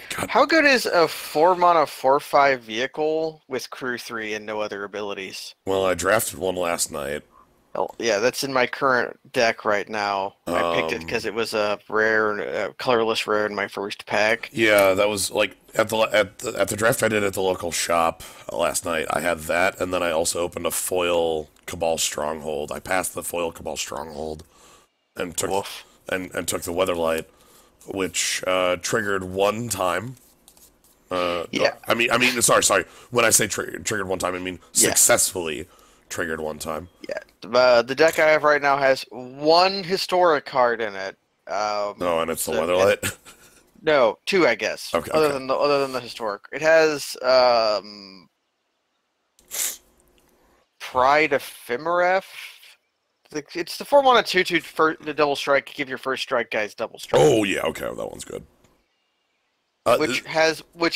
God. How good is a 4 mana 4/5 vehicle with crew 3 and no other abilities? Well, I drafted one last night. Oh, yeah, that's in my current deck right now. I picked it Um, because it was a rare, colorless rare in my first pack. yeah, that was like at the draft I did at the local shop last night. I had that, and then I also opened a foil Cabal Stronghold. I passed the foil Cabal Stronghold and took Woof. and took the Weatherlight, which triggered one time. Yeah, Sorry. When I say triggered one time, I mean yeah, successfully triggered one time. yeah. The deck I have right now has one historic card in it. Oh, and it's the So and Weatherlight. no, two, I guess. Okay, okay. Other than the historic, it has Pride Ephemeref. It's the 4 mana 2/2 for the double strike. Give your first strike guys double strike. Oh yeah, okay, that one's good. Which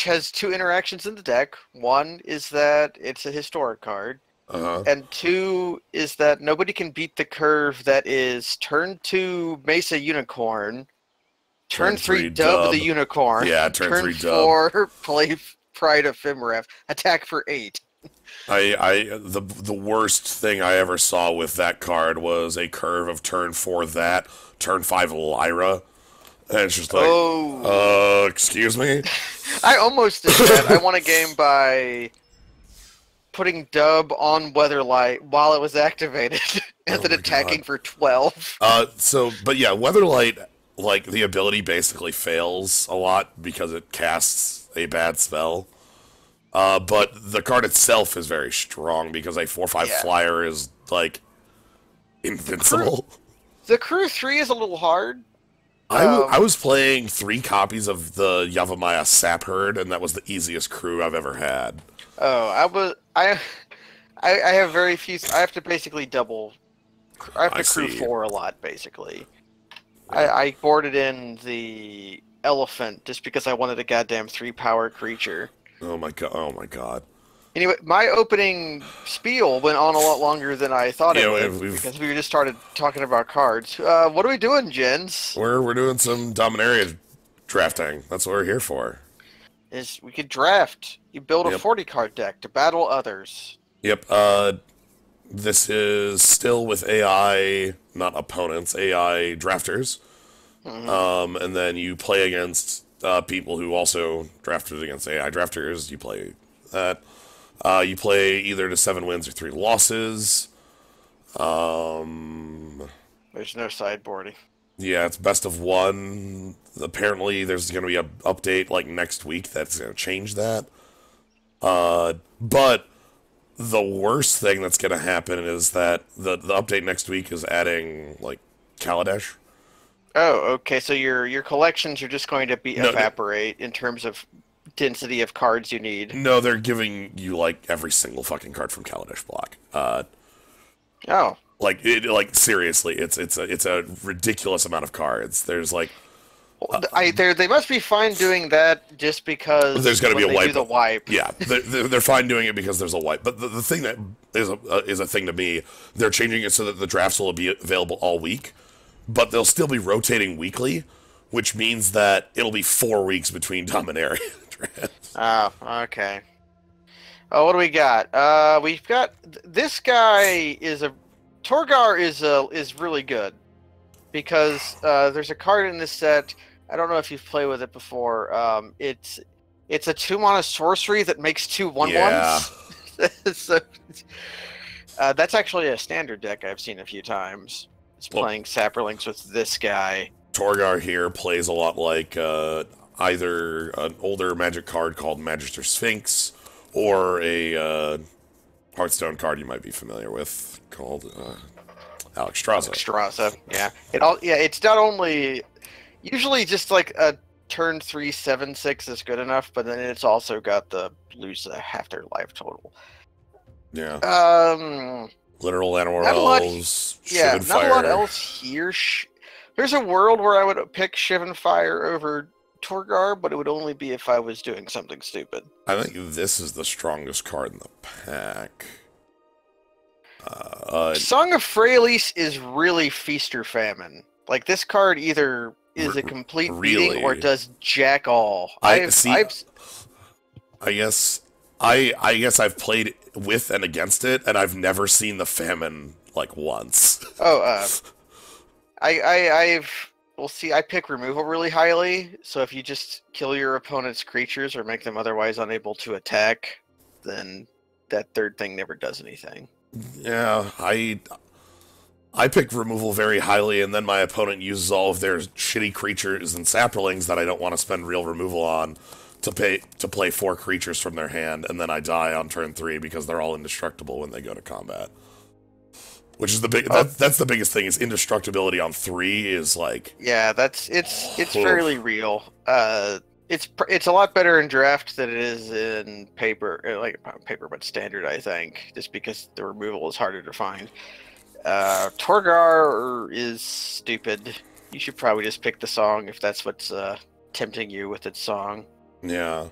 has two interactions in the deck. One is that it's a historic card, Uh-huh. and two is that nobody can beat the curve that is turn 2 Mesa Unicorn, turn Turn 3 three Dub the dub. Unicorn, Yeah, turn turn three dub. 4 Play Pride Ephemeref, attack for 8. The worst thing I ever saw with that card was a curve of turn four that, turn five Lyra. And it's just like, Oh, excuse me? I almost did that. I won a game by putting Dub on Weatherlight while it was activated, and Oh then my god. attacking for 12. But yeah, Weatherlight, like, the ability basically fails a lot because it casts a bad spell. But the card itself is very strong because a 4/5 Yeah. flyer is, like, The crew invincible. the crew 3 is a little hard. I Um was playing 3 copies of the Yavimaya Sap Herd, and that was the easiest crew I've ever had. oh, I have very few. I have to basically double. I have I to crew see. 4 a lot basically. Yeah. I boarded in the elephant just because I wanted a goddamn 3 power creature. Oh my god. Oh my god. Anyway, my opening spiel went on a lot longer than I thought You it know, would we've because we just started talking about cards. What are we doing, Jens? we're doing some Dominaria drafting. That's what we're here for. Is we could draft. You build a Yep. 40 card deck to battle others. Yep. This is still with AI, not opponents, AI drafters. Hmm. And then you play against people who also drafted against AI drafters. You play that. You play either to 7 wins or 3 losses. Um, There's no sideboarding. yeah, it's best of one. Apparently, there's going to be an update like next week that's going to change that. But the worst thing that's going to happen is that the update next week is adding like Kaladesh. Oh, okay. So your collections are just going to be No, evaporate in terms of density of cards you need. no, they're giving you like every single fucking card from Kaladesh block. Oh, Like seriously, it's a ridiculous amount of cards. There's like they must be fine doing that just there's because going to be when a they wipe. do the wipe. Yeah, they're fine doing it because there's a wipe. But the thing that is a thing to me, they're changing it so that the drafts will be available all week, but they'll still be rotating weekly, which means that it'll be 4 weeks between Dominaria drafts. Oh, okay. Oh, what do we got? We've got this guy is a Torgar is really good because there's a card in this set. I don't know if you've played with it before. It's a 2 mana sorcery that makes two one Yeah. ones. So that's actually a standard deck I've seen a few times. It's Well, playing Saprolinks with this guy. Torgar here plays a lot like either an older Magic card called Magister Sphinx or a Hearthstone card you might be familiar with called Alexstrasza. Strasza. Yeah. It's not only usually just like a turn 3/7/6 is good enough, but then it's also got the lose half their life total. Yeah. Um, Literal Animal not a lot. Wells, Yeah, Shivan not a lot Fire. else here. There's a world where I would pick Shivan Fire over Torgar, but it would only be if I was doing something stupid. I think this is the strongest card in the pack. Song of Freyalise is really feast or famine. Like this card either is a complete beating or really? does jack all. I see. I guess I guess I've played with and against it, and I've never seen the famine like once. Oh, I've well, see, I pick removal really highly. So if you just kill your opponent's creatures or make them otherwise unable to attack, then that third thing never does anything. Yeah, I pick removal very highly, and then my opponent uses all of their shitty creatures and saplings that I don't want to spend real removal on to play 4 creatures from their hand, and then I die on turn 3 because they're all indestructible when they go to combat. Which is that's the biggest thing, is indestructibility on 3 is like... Yeah, it's fairly real. It's a lot better in draft than it is in paper, like not paper, but standard, I think, just because the removal is harder to find. Torgar is stupid. You should probably just pick the song if that's what's tempting you with its song. Yeah.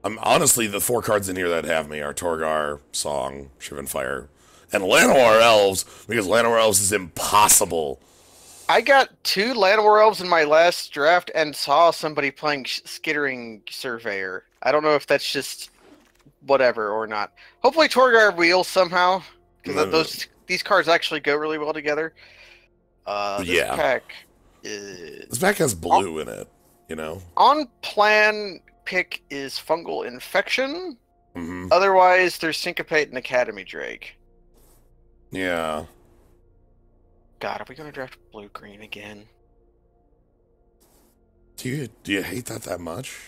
Honestly, the 4 cards in here that have me are Torgar, Song, Shivan Fire, and Llanowar Elves, because Llanowar Elves is impossible. I got 2 Llanowar Elves in my last draft and saw somebody playing Skittering Surveyor. I don't know if that's just whatever or not. Hopefully Torgar wheels somehow, because these cards actually go really well together. This pack is... This pack has blue in it, you know? On plan pick is Fungal Infection. Mm-hmm. Otherwise, there's Syncopate and Academy Drake. Yeah. God, are we going to draft blue-green again? Do you hate that much?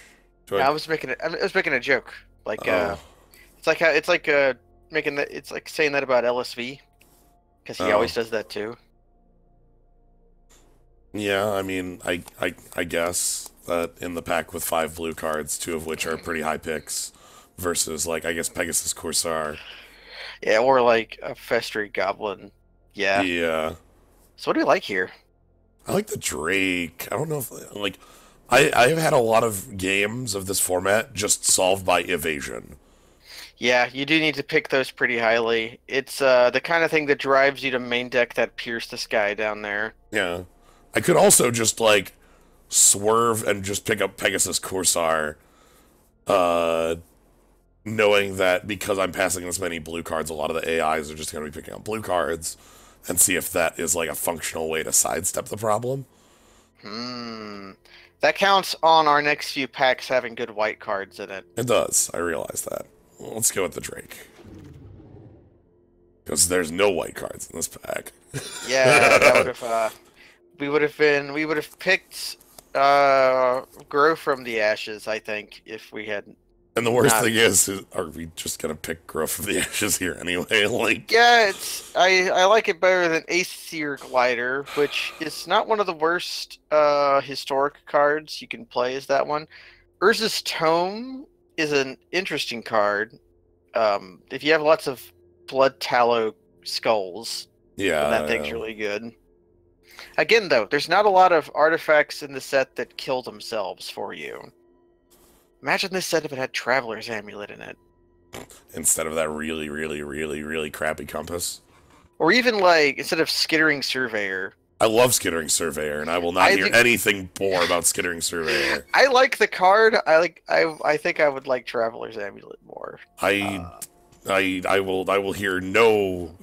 I was making a joke. Like it's like saying that about LSV, because he always does that too. Yeah, I mean, I guess that in the pack with 5 blue cards, 2 of which are pretty high picks, versus like I guess Pegasus Corsair. Yeah, or like a Festry Goblin. Yeah. Yeah. So what do we like here? I like the Drake. I don't know if like I've had a lot of games of this format just solved by evasion. Yeah, you do need to pick those pretty highly. It's the kind of thing that drives you to main deck that Pierce the Sky down there. Yeah. I could also just like swerve and just pick up Pegasus Corsair, knowing that because I'm passing this many blue cards, a lot of the AIs are just going to be picking up blue cards, and see if that is like a functional way to sidestep the problem. That counts on our next few packs having good white cards in it. It does. I realize that. Well, let's go with the Drake. Because there's no white cards in this pack. Yeah, that would have we would have picked Grow from the Ashes, I think, if we had. And the worst thing is, are we just gonna pick Grow from the Ashes here anyway? Like, yeah, I like it better than Aether Glider, which is not one of the worst historic cards you can play. Is that one? Urza's Tome is an interesting card. If you have lots of blood tallow skulls, yeah, that thing's really good. Again, though, there's not a lot of artifacts in the set that kill themselves for you. Imagine this set if it had Traveler's Amulet in it. Instead of that really, really, really, really crappy compass. Or even, like, instead of Skittering Surveyor. I love Skittering Surveyor, and I will not hear anything more about Skittering Surveyor. I like the card. I think I would like Traveler's Amulet more. I will hear no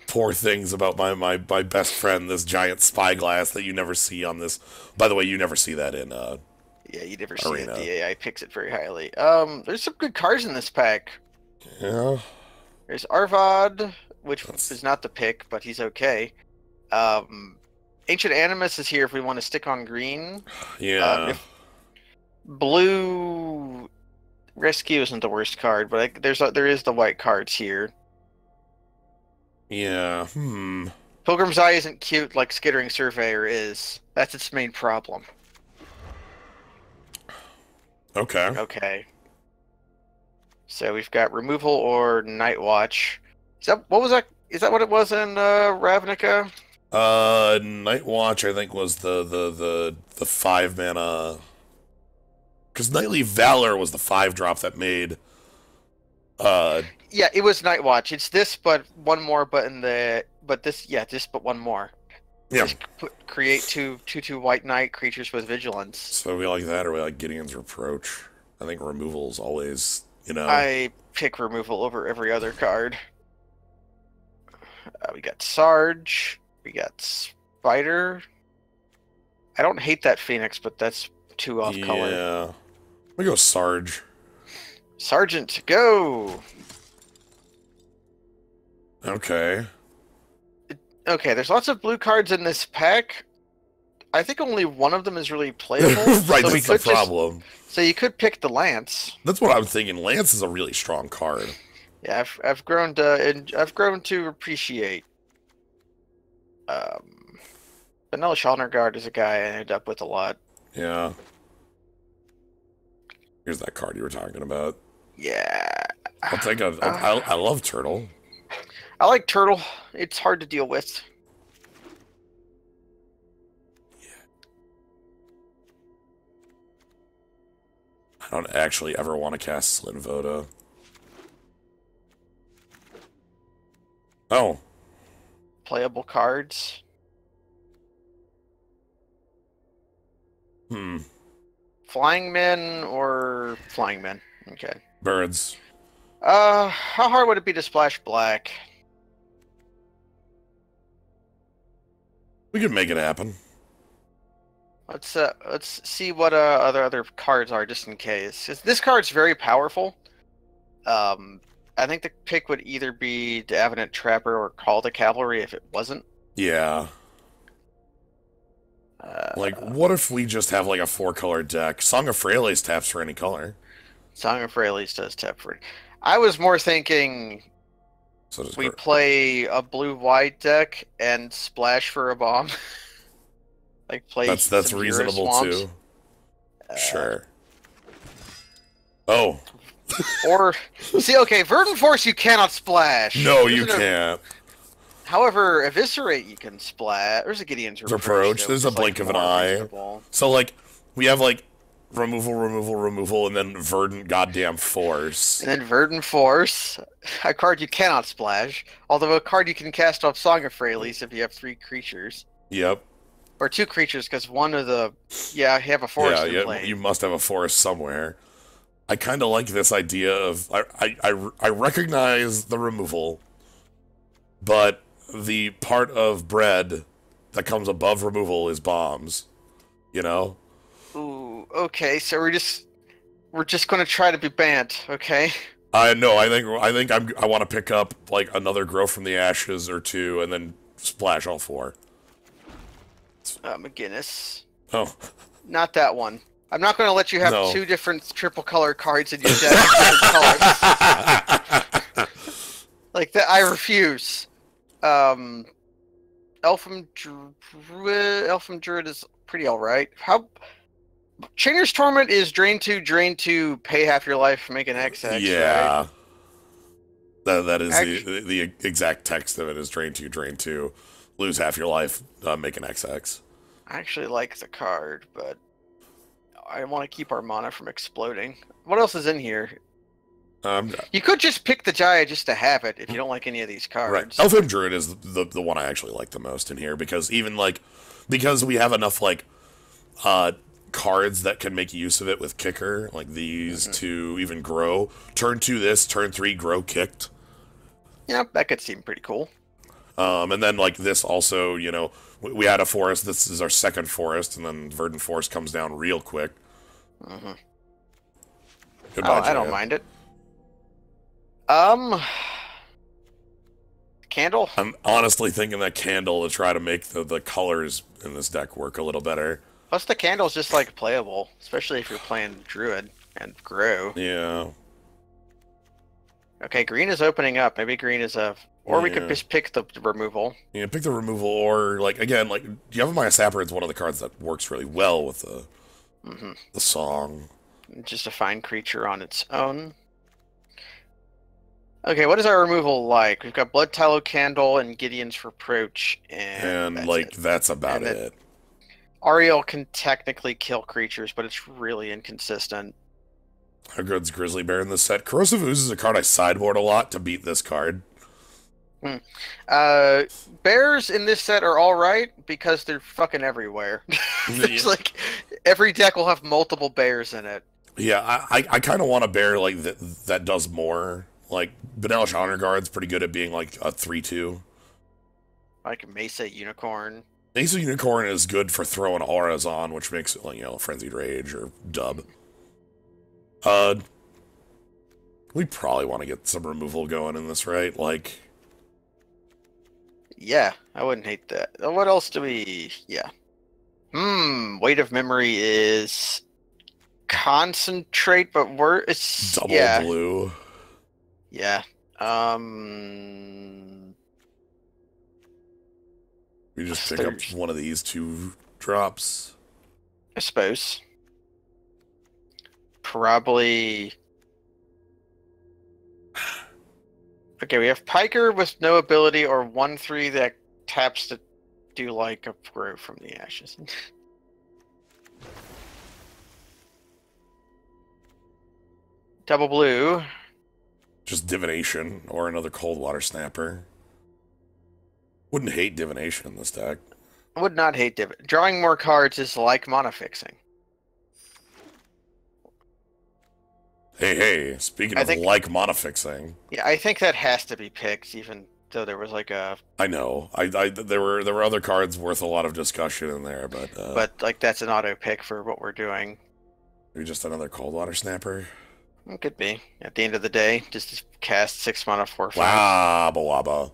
poor things about my best friend, this giant spyglass that you never see on this. By the way, you never see that in yeah, you never see Arena. it. The AI picks it very highly. There's some good cards in this pack. Yeah. There's Arvad, which is not the pick, but he's okay. Ancient Animus is here if we want to stick on green. Yeah. Blue Rescue isn't the worst card, but there is the white cards here. Yeah. Pilgrim's Eye isn't cute like Skittering Surveyor is. That's its main problem. Okay. Okay. So we've got Removal or Night Watch. Is that what it was in Ravnica? Night Watch I think was the 5 mana. Because Knightly Valor was the 5-drop that made. Yeah, it was Night Watch. It's this, but one more. But one more. Yeah. Just create two white knight creatures with vigilance. So we like that, or we like Gideon's Reproach. I think removal is always, I pick removal over every other card. We got Sarge. We got Spider. I don't hate that Phoenix, but that's too off color. Yeah. We go Sarge. Sergeant, go! Okay. Okay, there's lots of blue cards in this pack. I think only one of them is really playable. Right, so that's the problem. So you could pick the Lance. That's what I'm thinking. Lance is a really strong card. Yeah, I've grown to appreciate. Vanilla Guard is a guy I ended up with a lot. Yeah. Here's that card you were talking about. Yeah. I'll take a. I love Turtle. I like Turtle. It's hard to deal with. I don't actually ever want to cast Slin Voda. Oh. Playable cards. Flying Men or Flying Men? Okay. Birds. How hard would it be to splash black? We can make it happen. Let's see what other cards are just in case. This card's very powerful. I think the pick would either be the Avenant Trapper or Call the Cavalry if it wasn't. Yeah. Like, what if we just have like a 4-color deck? Song of Freyalise taps for any color. Song of Freyalise does tap for it. I was more thinking we play a blue-white deck and splash for a bomb. Like play. That's reasonable too. Sure. Oh. Or see, okay, Verdant Force you cannot splash. No, you can't. However, Eviscerate you can splash. There's a Gideon's Reproach. There's a blink of an eye. So like we have like removal, and then Verdant goddamn Force. And then Verdant Force, a card you cannot splash. Although a card you can cast off Song of Freyalise if you have 3 creatures. Yep. Or 2 creatures, because one of the... Yeah, you have a forest in play. You must have a forest somewhere. I kind of like this idea of... I recognize the removal, but the part of bread that comes above removal is bombs. You know? Ooh, okay, so we're just going to try to be banned, okay? I want to pick up, like, another Grow from the Ashes or 2, and then splash all 4. McGinnis. Oh. Not that one. I'm not going to let you have 2 different triple color cards in your deck. Different colors. Like that, I refuse. Elfin Druid is pretty alright. Chainer's Torment is drain 2, pay half your life, make an XX. Yeah. Right? That is the exact text of it is drain 2, lose half your life, make an XX. I actually like the card, but I want to keep our mana from exploding. What else is in here? You could just pick the Jaya just to have it if you don't like any of these cards. Right. Elfin Druid is the one I actually like the most in here because because we have enough cards that can make use of it with kicker, like these to even grow. Turn 2 this, turn 3 grow kicked. Yeah, that could seem pretty cool. And then like this also, we had a forest. This is our second forest, and then Verdant Force comes down real quick. Goodbye, I don't mind it. Candle? I'm honestly thinking that Candle to try to make the colors in this deck work a little better. Plus the Candle's just like playable, especially if you're playing Druid and Grow. Yeah. Okay, green is opening up. Maybe green is a... Or we could just pick the removal. Yeah, pick the removal, or, Yavimaya Sapper is one of the cards that works really well with the song. Just a fine creature on its own. Okay, what is our removal like? We've got Blood Tallow Candle and Gideon's Reproach, and that's about it. Ariel can technically kill creatures, but it's really inconsistent. How good's Grizzly Bear in this set? Corrosive Ooze is a card I sideboard a lot to beat this card. Hmm. Uh, Bears in this set are all right because they're fucking everywhere. There's Yeah, like every deck will have multiple bears in it. yeah, I kind of want a bear like that does more. Like Benalish Honor Guard's pretty good at being like a 3/2. Like Mesa Unicorn. Ace of Unicorn is good for throwing auras on, which makes it like, Frenzied Rage or Dub. Uh, we probably want to get some removal going in this, right? Like, Yeah, I wouldn't hate that. What else do we? Yeah. Weight of Memory is concentrate, but it's double blue. yeah. You just pick up one of these 2 drops. I suppose. Probably. Okay, we have Piker with no ability or 1/3 that taps to do like a grow from the ashes. Double blue. Just Divination or another Cold Water Snapper. Wouldn't hate Divination in this deck. Would not hate drawing more cards is like mana fixing. Hey, speaking of like mana fixing. Yeah, I think that has to be picked, even though there was like a. I know. There were other cards worth a lot of discussion in there, but. But like that's an auto pick for what we're doing. Maybe just another Cold Water Snapper. It could be. At the end of the day, just to cast 6 mana 4/5. Wabba wabba.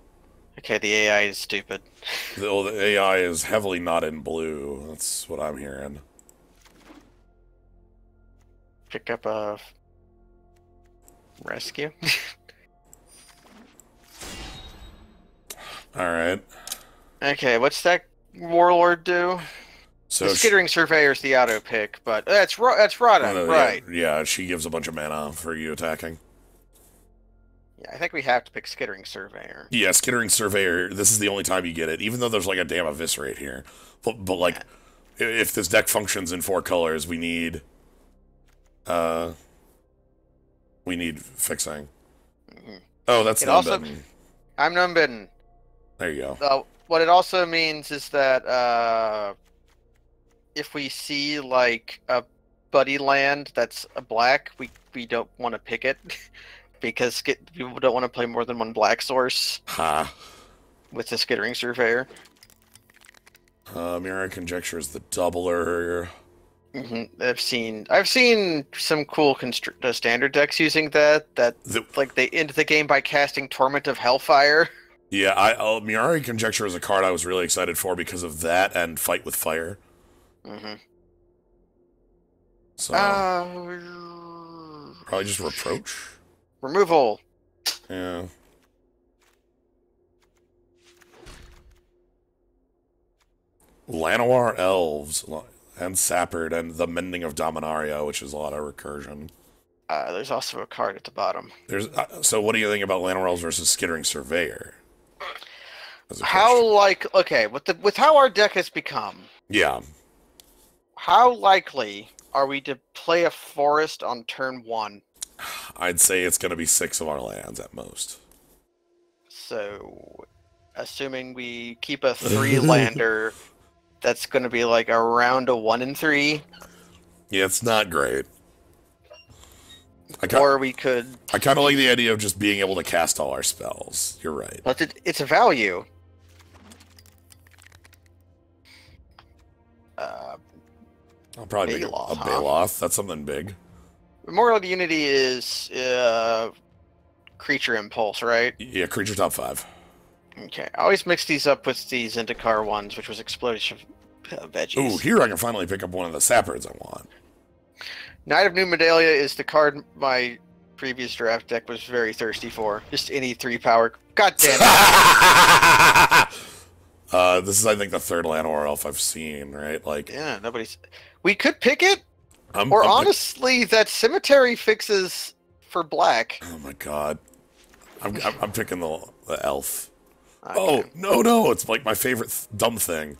Okay, the AI is stupid. The AI is heavily not in blue. That's what I'm hearing. Pick up a rescue. Alright. Okay, what's that Warlord do? So the Skittering Surveyor's the auto pick, but that's Rada, right? Yeah, she gives a bunch of mana for you attacking. Yeah, I think we have to pick Skittering Surveyor. Yeah, Skittering Surveyor, this is the only time you get it, even though there's like a damn Eviscerate here. But like, if this deck functions in 4 colors, we need fixing. Mm-hmm. Oh, that's Gnomebitten. I'm Gnomebitten. There you go. What it also means is that if we see like a buddy land that's a black, we don't want to pick it because people don't want to play more than one black source. With the Skittering Surveyor. Mirror Conjecture is the doubler. Mm-hmm. I've seen some cool standard decks using that like they end the game by casting Torment of Hellfire. Yeah, Mirari Conjecture is a card I was really excited for because of that and Fight with Fire. Mm-hmm. So probably just Reproach. Removal. Yeah. Llanowar Elves and Sapperd and the Mending of Dominaria, which is a lot of recursion. There's also a card at the bottom. So what do you think about Llanowar Elves versus Skittering Surveyor? With how our deck has become. Yeah. How likely are we to play a forest on turn 1? I'd say it's going to be 6 of our lands at most. So, assuming we keep a 3-lander, that's going to be like around a 1 in 3. Yeah, it's not great. Or we could. I kind of like the idea of just being able to cast all our spells. You're right. But it's a value. I'll probably make a Baloth. That's something big. Memorial Unity is creature impulse, right? Yeah, creature top 5. Okay, I always mix these up with the Zendikar ones, which was Explosion Veggies. Ooh, here I can finally pick up one of the Sapperds I want. Knight of New Medalia is the card my previous draft deck was very thirsty for. Just any 3-power. God damn it! This is, I think, the 3rd Llanowar Elf I've seen, right? Like, yeah, nobody's. We could pick it, honestly, that Cemetery fixes for black. Oh my god, I'm picking the elf. Okay. Oh no! It's like my favorite dumb thing.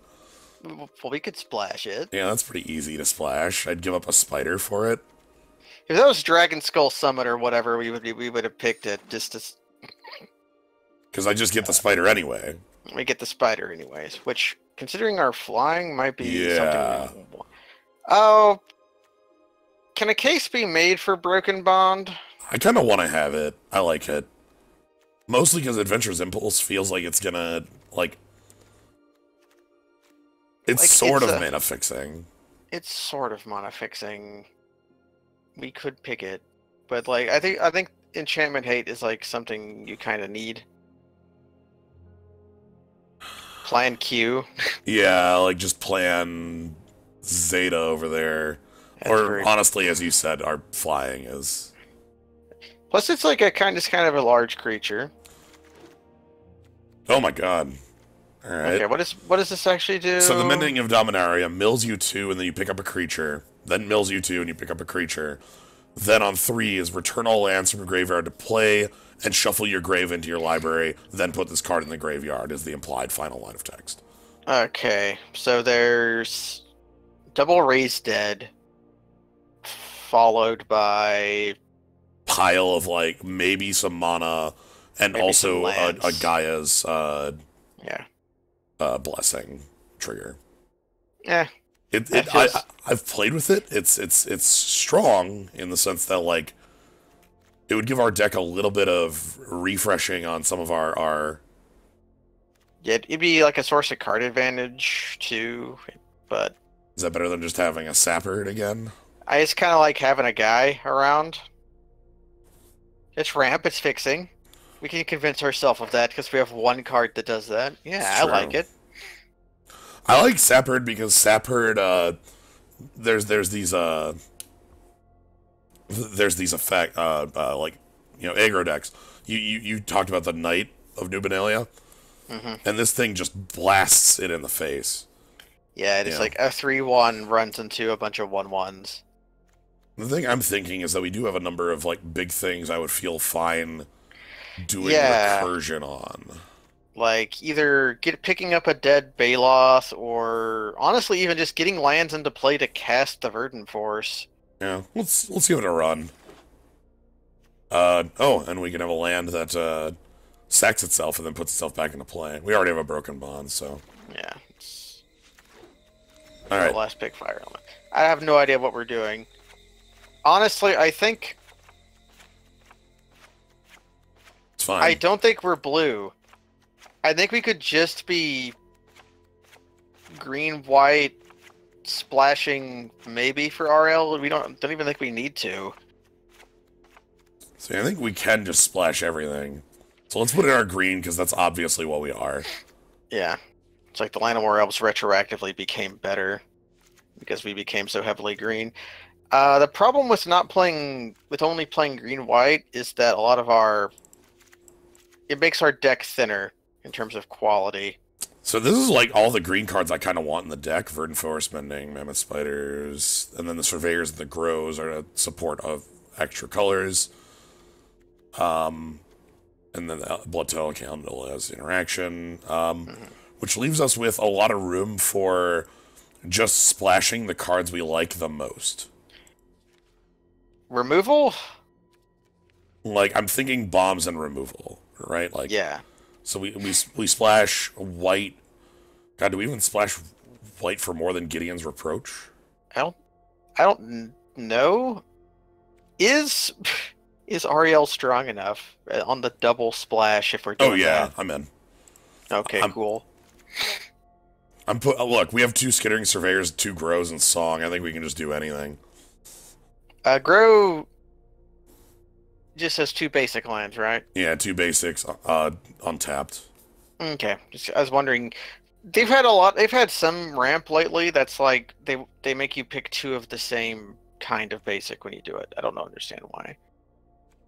Well, we could splash it. Yeah, that's pretty easy to splash. I'd give up a spider for it. If that was Dragon Skull Summit or whatever, we would have picked it just to. Because I just get the spider anyway. We get the spider anyways, which, considering our flying, might be Yeah. something. Oh, can a case be made for Broken Bond? I kind of want to have it. I like it. Mostly because Adventure's Impulse feels like it's gonna, like... It's Like, sort of mana fixing. It's sort of mana fixing. We could pick it, but like I think Enchantment Hate is like something you kind of need. Plan Q. Yeah, like just plan Zeta over there. Or honestly, as you said, our flying is. Plus, it's like a kind of a large creature. Oh my god! All right. Okay, what does this actually do? So the Mending of Dominaria mills you 2, and then you pick up a creature. Then mills you 2, and you pick up a creature. Then on 3 is return all lands from your graveyard to play, and shuffle your grave into your library. Then put this card in the graveyard. Is the implied final line of text. Okay, so there's double Raise Dead, followed by pile of like maybe some mana, and maybe also a Gaia's blessing trigger. Yeah. I've played with it. It's strong in the sense that like it would give our deck a little bit of refreshing on some of our. Yeah, it'd be like a source of card advantage too, but is that better than just having a Sappered again? It's kind of like having a guy around. It's ramp. It's fixing. We can convince ourselves of that because we have one card that does that. Yeah, I like it. I like Sappered because Sappered, there's these effect, like, you know, aggro decks. You talked about the Knight of Dominaria, and this thing just blasts it in the face. Yeah, it's like a 3/1 runs into a bunch of 1/1s. The thing I'm thinking is that we do have a number of like big things I would feel fine doing recursion on. Like either picking up a dead Baloth, or honestly even just getting lands into play to cast the Verdant Force. Yeah, let's give it a run. Oh, and we can have a land that sacks itself and then puts itself back into play. We already have a Broken Bond, so yeah. All right. The last pick fire element. I have no idea what we're doing. Honestly, I think it's fine. I don't think we're blue. I think we could just be green, white, splashing maybe for RL. We don't even think we need to. See, I think we can just splash everything. So let's put in our green because that's obviously what we are. Yeah. It's like the Llanowar Elves retroactively became better because we became so heavily green. The problem with only playing green-white is that a lot of it makes our deck thinner in terms of quality. So this is like all the green cards I kind of want in the deck. Verdant Forest Mending, Mammoth Spiders, and then the Surveyors and the Grows are a support of extra colors. And then the Blood Telecandle as interaction. Which leaves us with a lot of room for just splashing the cards we like the most. Removal? Like, I'm thinking bombs and removal, right? Like, yeah. So we splash white. God, do we even splash white for more than Gideon's Reproach? I don't know. Is Ariel strong enough on the double splash if we're doing that? I'm in. Okay, cool. Look, we have 2 Skittering Surveyors, 2 Grows, and Song. I think we can just do anything. Grow just has 2 basic lands, right? Yeah, 2 basics, untapped. Okay, I was wondering. They've had some ramp lately that's like they make you pick 2 of the same kind of basic when you do it. I don't understand why.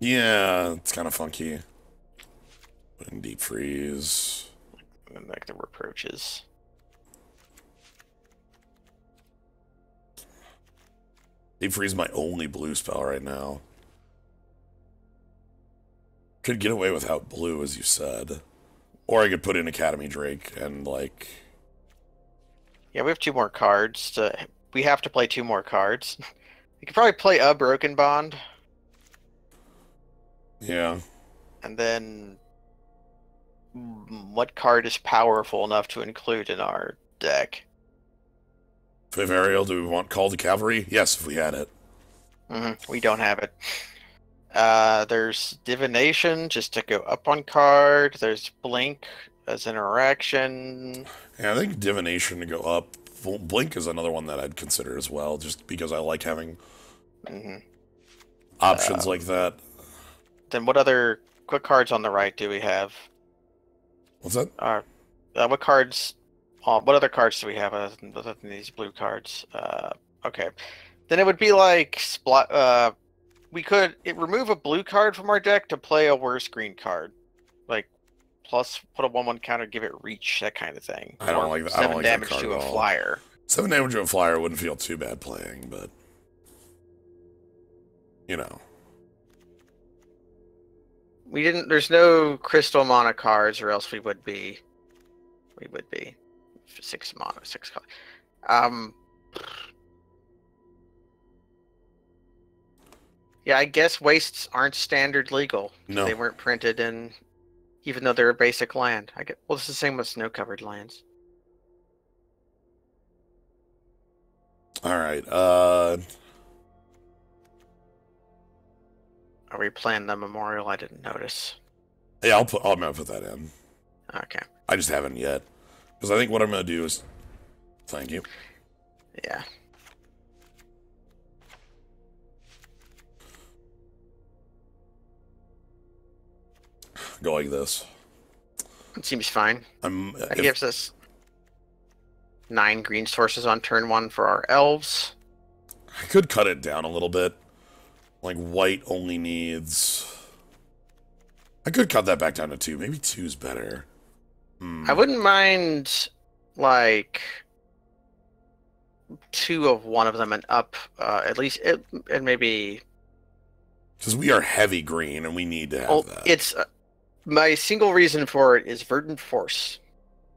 Yeah, it's kind of funky. Put in Deep Freeze. And like the Reproaches. Deep Freeze is my only blue spell right now. Could get away without blue, as you said. Or I could put in Academy Drake and, like... Yeah, we have 2 more cards. We have to play 2 more cards. We could probably play a Broken Bond. Yeah. And then... What card is powerful enough to include in our deck? Fifth Aerial, do we want Call to Cavalry? Yes, if we had it. We don't have it. There's Divination, just to go up on card. There's Blink as interaction. Yeah, I think Divination to go up. Blink is another one that I'd consider as well, just because I like having options like that. Then what cards on the right do we have? What's that? What cards? What other cards do we have other than these blue cards? Okay, then it would be like we could remove a blue card from our deck to play a worse green card, like plus put a 1/1 counter, give it reach, that kind of thing. I don't like that. 7 damage to a flyer. 7 damage to a flyer wouldn't feel too bad playing, but you know. We didn't. There's no crystal mana cards, or else we would be. 6 mana, 6 color. Yeah, I guess wastes aren't standard legal. No. They weren't printed in, even though they're a basic land. Well, it's the same with snow-covered lands. All right. Are we playing the memorial? I didn't notice. Yeah, I'm gonna put that in. Okay. I just haven't yet, because I think what I'm gonna do is, thank you. Yeah. Go like this. It seems fine. That gives us 9 green sources on turn 1 for our elves. I could cut it down a little bit. Like, white only needs... I could cut that back down to 2. Maybe 2's better. I wouldn't mind, like, 2 of one of them and up, at least, and maybe... Because we are heavy green, and we need to have that. It's... my single reason for it is Verdant Force.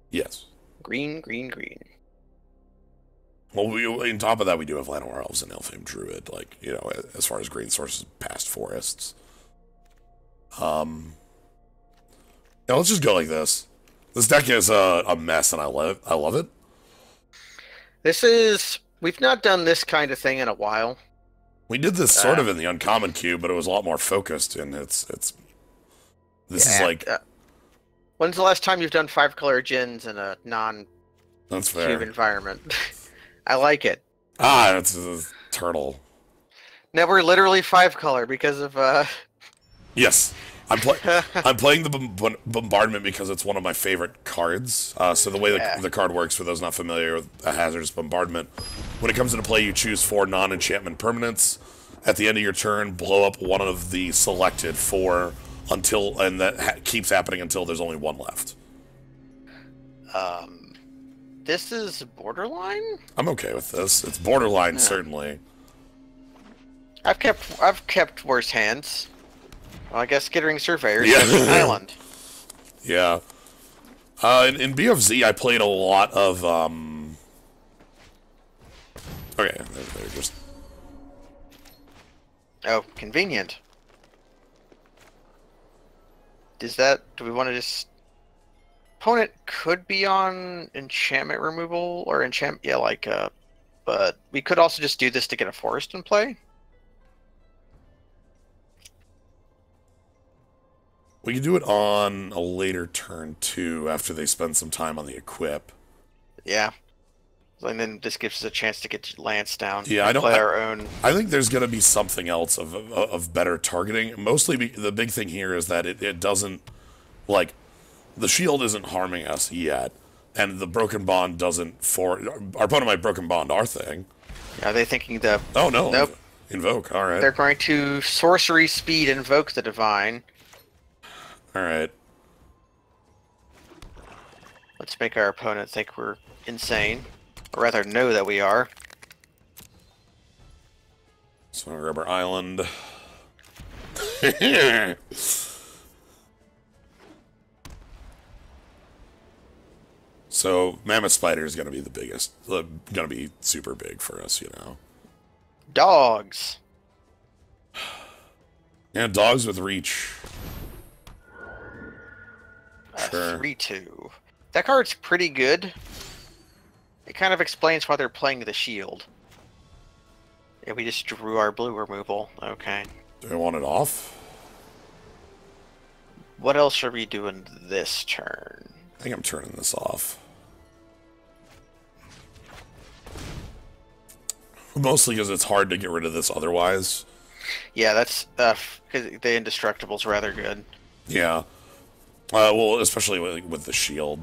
Yes. Green, green, green. Well, on top of that, we do have Llanowar Elves and Elfhame Druid, like, you know, as far as green sources past forests. Yeah, let's just go like this. This deck is a mess, and I love it. We've not done this kind of thing in a while. We did this sort of in the Uncommon Cube, but it was a lot more focused, and this is like... when's the last time you've done 5-color gens in a That's fair. non-cube environment? I like it. It's a turtle. Now we're literally 5-color because of... Yes. I'm playing the Bombardment because it's one of my favorite cards. So the way the card works, for those not familiar with a hazardous bombardment, when it comes into play, you choose 4 non-enchantment permanents. At the end of your turn, blow up one of the selected 4 and that keeps happening until there's only 1 left. This is borderline? I'm okay with this. It's borderline, certainly. I've kept worse hands. Well, I guess Skittering Surveyors on Island. Yeah. In BFZ, I played a lot of, okay, they're just... Oh, convenient. Do we want to just... Opponent could be on enchantment removal, or but we could also just do this to get a forest in play. We can do it on a later turn, too, after they spend some time on the equip. Yeah. And then this gives us a chance to get Lance down. Yeah, play our own. I think there's going to be something else of better targeting. Mostly, the big thing here is that it doesn't, like, the shield isn't harming us yet, and the Broken Bond doesn't our opponent might Broken Bond our thing. Are they thinking Oh, no. Nope. Invoke, alright. They're going to sorcery speed invoke the Divine. Alright. Let's make our opponent think we're insane. Or rather, know that we are. So I'm gonna grab our island. So, Mammoth Spider is gonna be the biggest. Gonna be super big for us, you know. Dogs. Yeah, dogs with reach. Sure. 3/2. That card's pretty good. It kind of explains why they're playing the shield. Yeah, we just drew our blue removal. Okay. Do I want it off? What else are we doing this turn? I think I'm turning this off. Mostly because it's hard to get rid of this otherwise. Yeah, that's because the Indestructible's rather good. Yeah. Well, especially with the shield.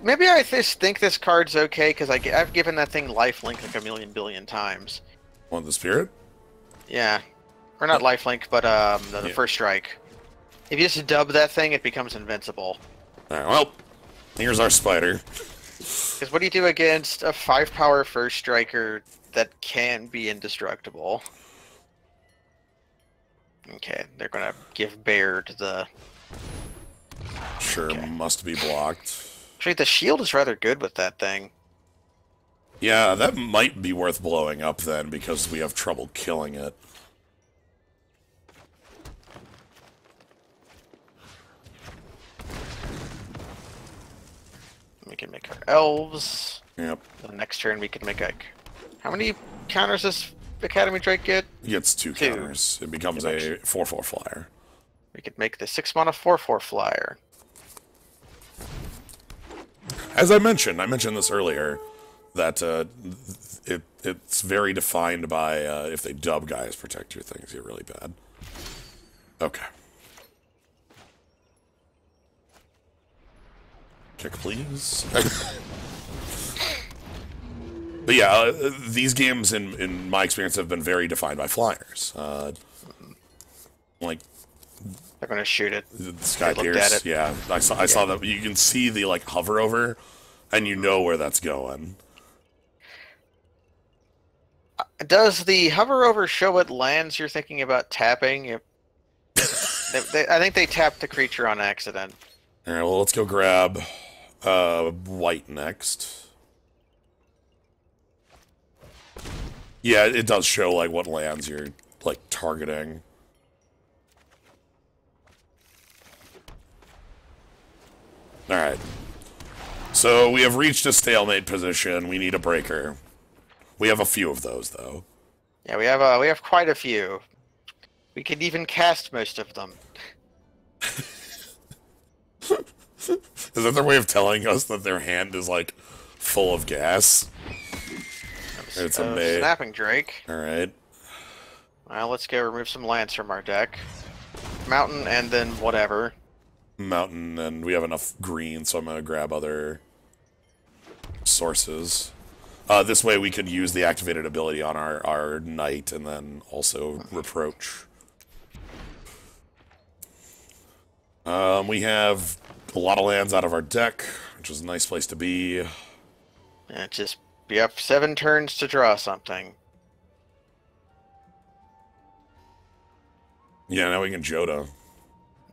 Maybe I just think this card's okay because I've given that thing lifelink like a million billion times. Want the spirit? Yeah, or not lifelink, but the first strike. If you just dub that thing, it becomes invincible. All right. Well, here's our spider. Because what do you do against a 5-power first striker that can be indestructible? Okay, they're gonna give Baird the. Sure, Okay. must be blocked. Actually, the shield is rather good with that thing. Yeah, that might be worth blowing up then, because we have trouble killing it. We can make our elves. Yep. The next turn we can make like... How many counters does Academy Drake get? He gets two counters. It becomes a 4/4 flyer. We could make the 6-mana 4/4 flyer. As I mentioned this earlier, that it's very defined by if they dub guys protect your things get really bad. Okay. Check, please. But yeah, these games, in my experience, have been very defined by flyers. Like They're gonna shoot it. the Sky I looked at Pierce, it. yeah. I saw that. You can see the like hover over, and you know where that's going. Does the hover over show what lands you're thinking about tapping? I think they tapped the creature on accident. All right, well, let's go grab white next. Yeah, it does show like what lands you're like targeting. All right. So we have reached a stalemate position. We need a breaker. We have a few of those, though. Yeah, we have quite a few. We could even cast most of them. Is that their way of telling us that their hand is like full of gas? It's a maid. Snapping Drake. All right. Well, let's go remove some lands from our deck. Mountain and then whatever. Mountain, and we have enough green, so I'm gonna grab other sources. This way we could use the activated ability on our knight, and then also reproach. We have a lot of lands out of our deck, which is a nice place to be. And just be up 7 turns to draw something. Yeah, now we can Joda.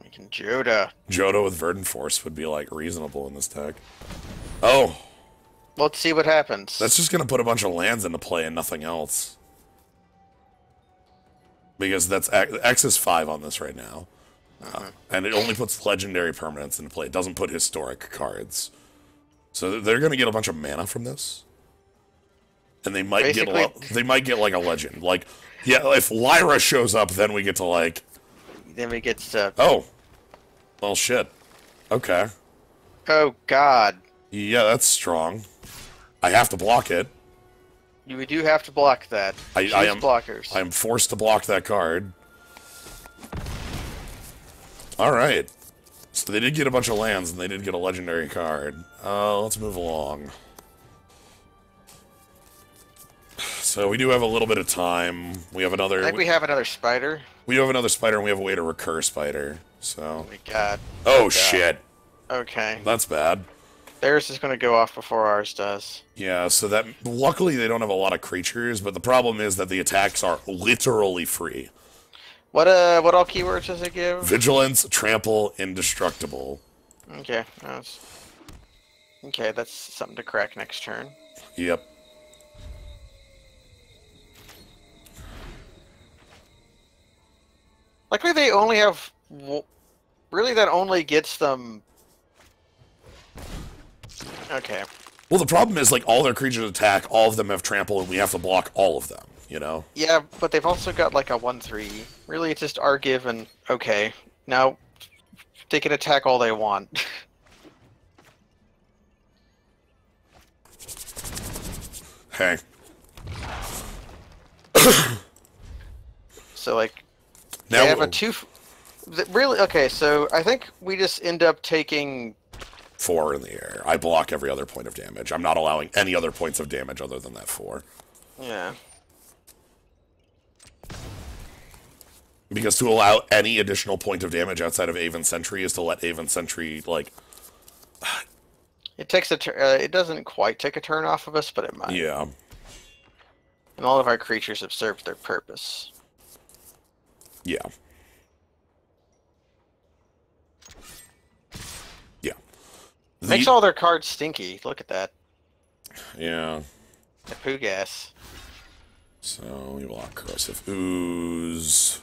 We can Joda. Joda with Verdant Force would be, like, reasonable in this deck. Oh! Let's see what happens. That's just gonna put a bunch of lands into play and nothing else. Because that's X is 5 on this right now. And it only puts legendary permanents into play. It doesn't put historic cards. So they're gonna get a bunch of mana from this. And they might they might get like a legend. Like, yeah, if Lyra shows up, then we get to like... Then we get to... Oh. Well, shit. Okay. Oh, God. Yeah, that's strong. I have to block it. We do have to block that. I am blockers. I am forced to block that card. Alright. So they did get a bunch of lands, and they did get a legendary card. Let's move along. So we do have a little bit of time. We have another... I think we have another spider. We do have another spider, and we have a way to recur spider. So... Oh, my God. Oh, shit. Okay. That's bad. Theirs is going to go off before ours does. Yeah, so that... Luckily, they don't have a lot of creatures, but the problem is that the attacks are literally free. What all keywords does it give? Vigilance, Trample, Indestructible. Okay. Okay, that's something to crack next turn. Yep. Likely they only have really that only gets them... Okay. Well, the problem is, like, all their creatures attack, all of them have trample, and we have to block all of them, you know? Yeah, but they've also got like a 1/3. Really, it's just Argive and okay. Now they can attack all they want. Hey. So like, Now they have a 2. Really, okay. So I think we just end up taking 4 in the air. I block every other point of damage. I'm not allowing any other points of damage other than that 4. Yeah. Because to allow any additional point of damage outside of Aven Sentry is to let Aven Sentry, like... It takes a it doesn't quite take a turn off of us, but it might. Yeah. And all of our creatures have served their purpose. Yeah. Yeah. Makes all their cards stinky. Look at that. Yeah. The poo gas. So, we block Corrosive Ooze.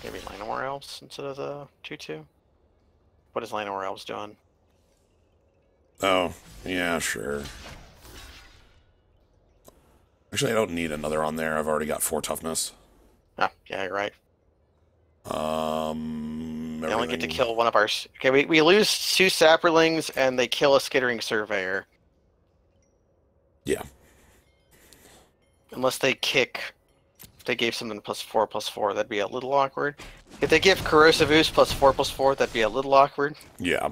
Maybe Llanowar Elves instead of the 2/2. What is Llanowar Elves doing? Oh, yeah, sure. Actually, I don't need another on there. I've already got 4 toughness. Ah, yeah, you're right. They only get to Everything... kill one of our... Okay, we lose 2 Saprolings, and they kill a Skittering Surveyor. Yeah. Unless they kick... If they gave something +4/+4, that'd be a little awkward. If they give Corrosive Ooze +4/+4, that'd be a little awkward. Yeah.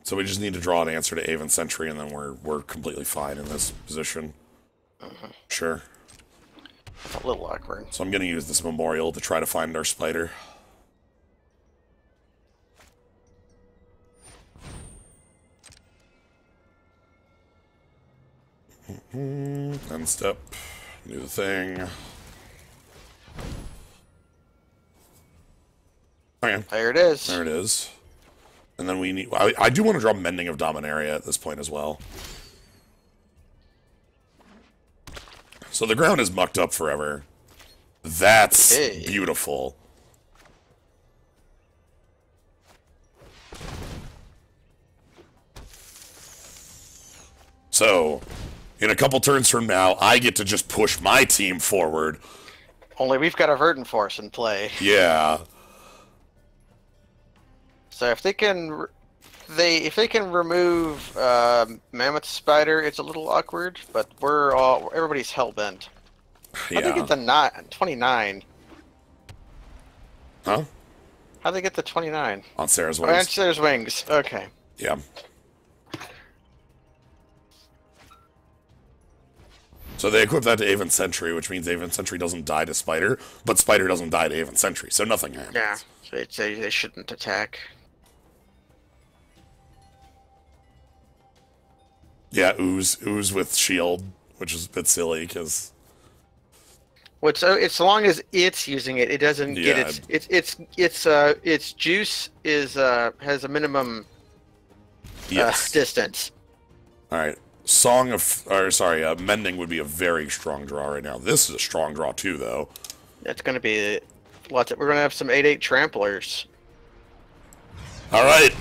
So we just need to draw an answer to Aven Sentry, and then we're completely fine in this position. Sure. It's a little awkward. So I'm going to use this memorial to try to find our spider. End step. Do the thing. Okay. There it is. There it is. And then we need... I do want to draw Mending of Dominaria at this point as well. So the ground is mucked up forever. That's beautiful. So, in a couple turns from now, I get to just push my team forward. Only we've got a Verdant Force in play. Yeah. So if they can... if they can remove Mammoth Spider, it's a little awkward, but everybody's hell-bent. Yeah. How'd they get the 29? Huh? How'd they get the 29? On Sarah's Oh, on wings. Sarah's wings. Okay. Yeah. So they equip that to Aven Sentry, which means Aven Sentry doesn't die to Spider, but Spider doesn't die to Aven Sentry, so nothing happens. Yeah, so they shouldn't attack. Yeah, ooze with shield, which is a bit silly because... It's so long as it's using it, it doesn't get its juice has a minimum distance. All right, Mending would be a very strong draw right now. This is a strong draw too, though. That's going to be lots. We're going to have some 8/8 tramplers. All right.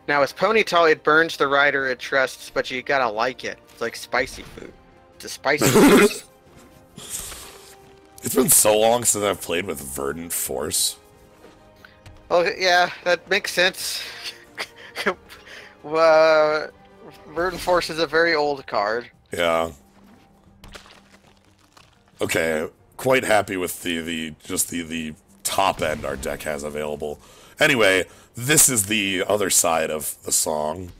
Now, as Ponytail, it burns the rider it trusts, but you gotta like it. It's like spicy food. It's a spicy food. It's been so long since I've played with Verdant Force. Oh, yeah, that makes sense. Verdant Force is a very old card. Yeah. Okay, quite happy with the top end our deck has available. Anyway, this is the other side of the song.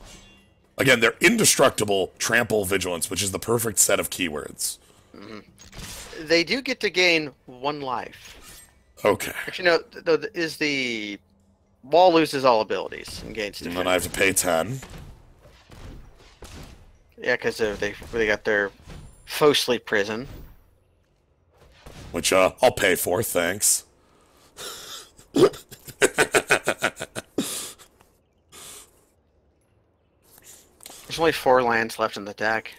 Again, they're indestructible, trample, vigilance, which is the perfect set of keywords. Mm-hmm. They do get to gain 1 life. Okay. Actually, no, is the wall loses all abilities and gains defense. And then I have to pay 10. Yeah, because they got their Fosli prison. Which, I'll pay for, thanks. There's only 4 lands left in the deck.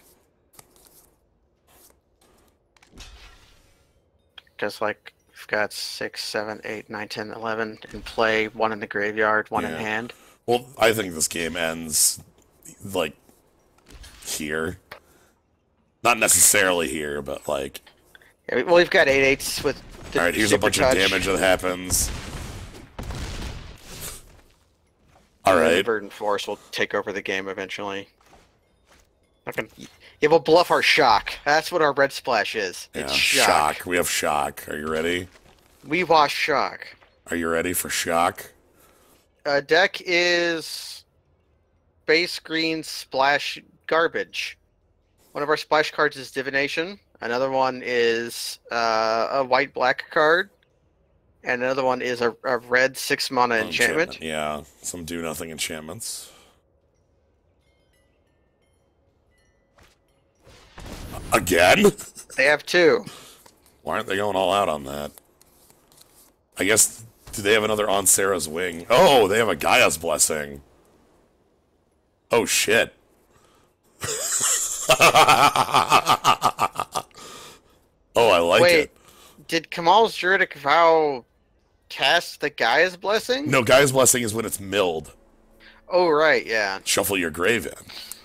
Because, like, we've got 6, 7, 8, 9, 10, 11 in play, 1 in the graveyard, 1 in hand. Well, I think this game ends, like, here. Not necessarily here, but, like... Yeah, well, we've got 8/8s with the Alright, here's a bunch of damage that happens. Alright. The Verdant Force will take over the game eventually. Yeah, we'll bluff our shock. That's what our red splash is. It's shock. We have shock. Are you ready? We wash shock. Are you ready for shock? Deck is base green splash garbage. One of our splash cards is Divination. Another one is a white-black card. And another one is a red 6-mana enchantment. Yeah, some do-nothing enchantments. Again? They have 2. Why aren't they going all out on that? I guess, do they have another On Sarah's Wing? Oh, they have a Gaia's Blessing. Oh, shit. Oh, I like it. Did Kamal's Druidic Vow cast the Gaia's Blessing? No, Gaia's Blessing is when it's milled. Oh, right, yeah. Shuffle your grave in.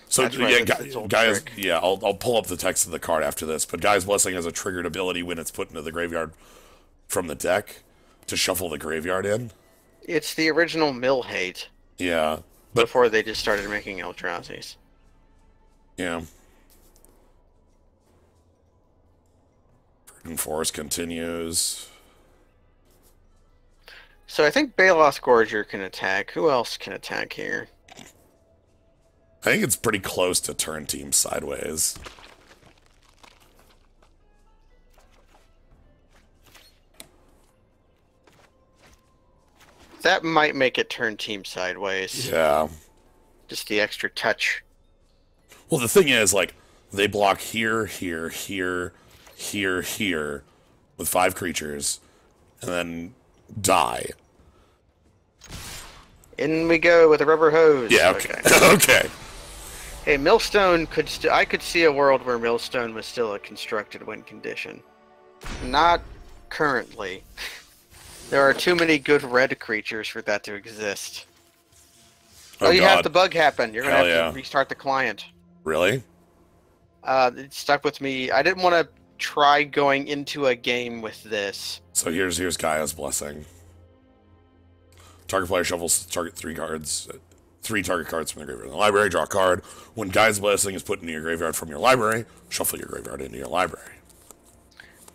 So, right, yeah, Gaia's, yeah, I'll pull up the text of the card after this, but Gaia's Blessing has a triggered ability when it's put into the graveyard from the deck to shuffle the graveyard in. It's the original mill hate. Yeah. But, before they just started making Eldrazi's. Yeah. Verdant Forest continues. So I think Baloth Gorger can attack. Who else can attack here? I think it's pretty close to turn team sideways. That might make it turn team sideways. Yeah. Just the extra touch. Well, the thing is, like, they block here, here, here, here, here, with 5 creatures, and then die. In we go with a rubber hose. Yeah, okay. Okay. Hey, Millstone I could see a world where Millstone was still a constructed win condition. Not currently. There are too many good red creatures for that to exist. Oh, you God. have the bug happen. You're gonna have to restart the client. Really? It stuck with me. I didn't want to try going into a game with this. So here's Gaia's Blessing. Target player shuffles target 3 cards. 3 target cards from the graveyard in the library. Draw a card. When Gaia's Blessing is put into your graveyard from your library, shuffle your graveyard into your library.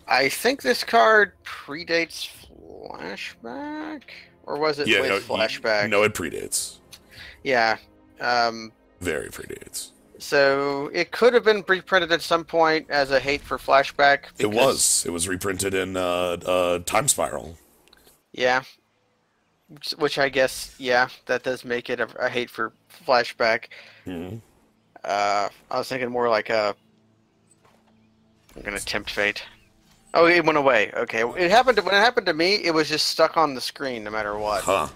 I think this card predates Flashback? Or was it with Flashback? No, it predates. Yeah. Very predates. So it could have been reprinted at some point as a hate for Flashback. It was. It was reprinted in Time Spiral. Yeah. Which I guess, yeah, that does make it a hate for Flashback. Mm-hmm. I was thinking more like I'm gonna tempt fate. Oh, it went away. Okay, when it happened to me, it was just stuck on the screen no matter what. Huh.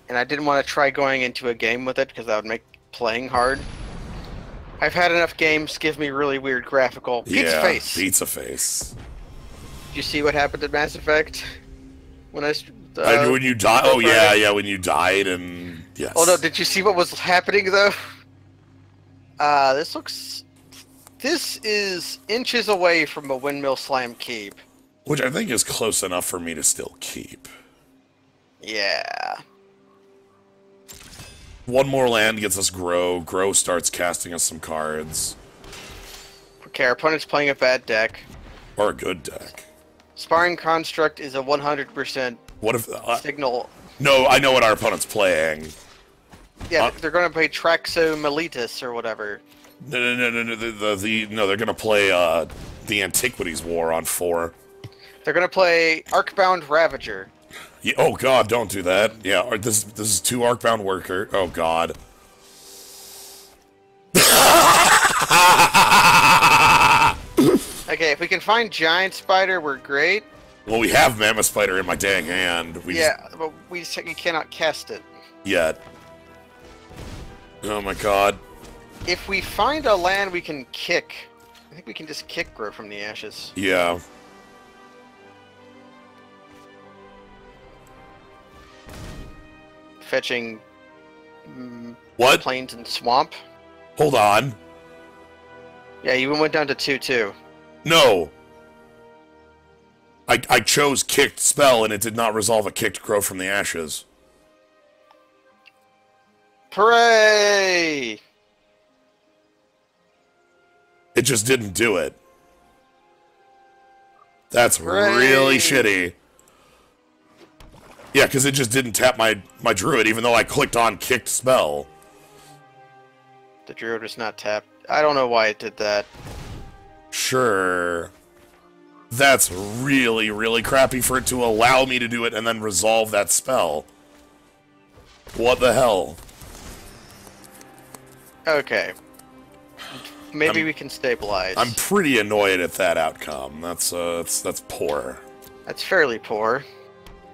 And I didn't want to try going into a game with it because that would make playing hard. I've had enough games give me really weird graphical pizza face. Pizza face. Did you see what happened at Mass Effect? When when you died? Oh yeah, when you died and yes. Oh no, did you see what was happening though? This is inches away from a Windmill Slam keep. Which I think is close enough for me to still keep. Yeah. One more land gets us Grow. Grow starts casting us some cards. Okay, our opponent's playing a bad deck. Or a good deck. Sparring Construct is a 100% what if signal. No, I know what our opponent's playing. Yeah, they're going to play Traxo Meletus or whatever. No, they're going to play the Antiquities War on 4. They're going to play Arcbound Ravager. Yeah, oh god, don't do that. Yeah, this is 2 Arcbound Worker. Oh god. Okay, if we can find Giant Spider, we're great. Well, we have Mammoth Spider in my dang hand. But we cannot cast it. Yet. Oh my god. if we find a land we can kick, I think we can just kick Grow from the Ashes. Yeah. Fetching What? Plains and Swamp. Hold on. Yeah, you went down to 2/2. No. I chose kicked spell and it did not resolve a kicked Grow from the Ashes. Hooray! It just didn't do it. That's Hooray! really shitty. Yeah, because it just didn't tap my druid, even though I clicked on kicked spell. The druid was not tapped. I don't know why it did that. Sure. That's really, really crappy for it to allow me to do it and then resolve that spell. What the hell? Okay. Maybe we can stabilize. I'm pretty annoyed at that outcome. That's poor. That's fairly poor.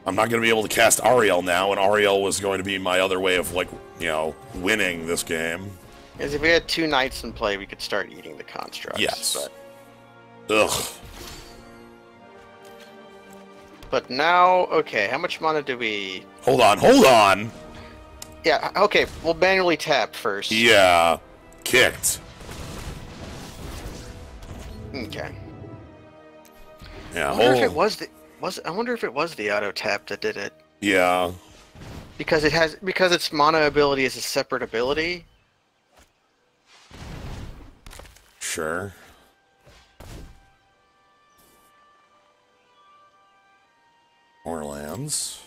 I'm not going to be able to cast Ariel now, and Ariel was going to be my other way of, like, you know, winning this game. Because if we had 2 knights in play, we could start eating the constructs. Yes. Ugh. But now, okay, how much mana do we... Hold on! Yeah, okay, we'll manually tap first. Yeah. Kicked. Okay. Yeah, I wonder if it was the... I wonder if it was the auto tap that did it. Yeah. Because its mana ability is a separate ability. Sure. More lands.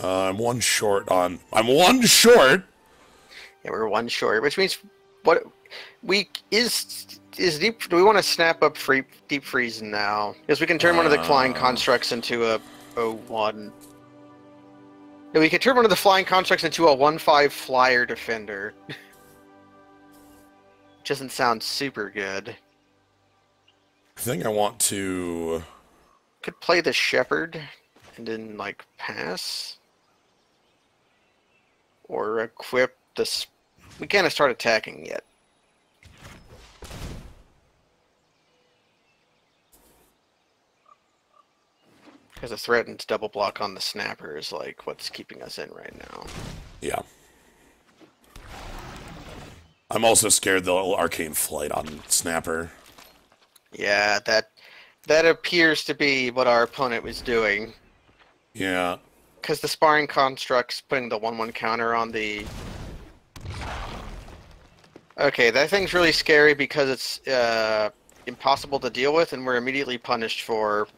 I'm one short. Yeah, we're 1 short, which means what is deep. Do we want to snap up deep freeze now? Because we can turn one of the flying constructs into a 1. No, we can turn one of the flying constructs into a 1/5 flyer defender. Doesn't sound super good. I think I want to... Could play the shepherd and then like pass. Or equip this. We can't start attacking yet. Because a threatened double block on the snapper is like what's keeping us in right now. Yeah. I'm also scared they'll arcane flight on snapper. Yeah, that appears to be what our opponent was doing. Yeah. Because the sparring construct's putting the 1/1 counter on the... Okay, that thing's really scary because it's impossible to deal with, and we're immediately punished for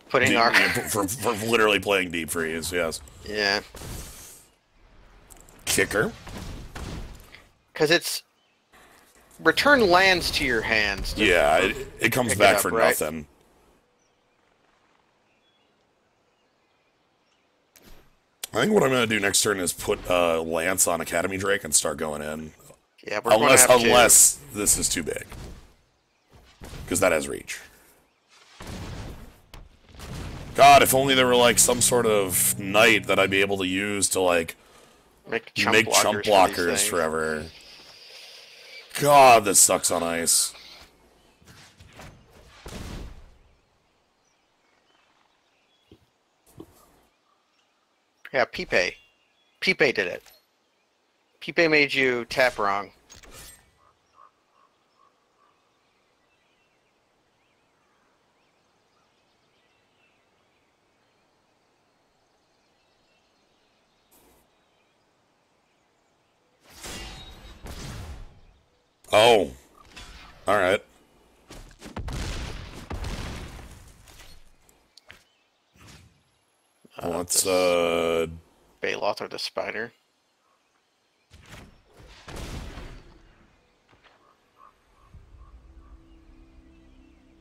putting our... for literally playing deep freeze, yes. Yeah. Kicker. Because it's... Return lands to your hands. Yeah, it comes back for nothing. I think what I'm going to do next turn is put Lance on Academy Drake and start going in. Yeah, we're going to have unless this is too big. Because that has reach. God, if only there were like some sort of knight that I'd be able to use to like make chump blockers forever. God, this sucks on ice. Yeah, Pipe. Pipe did it. Pipe made you tap wrong. Oh. Alright. Let's, Baloth or the spider.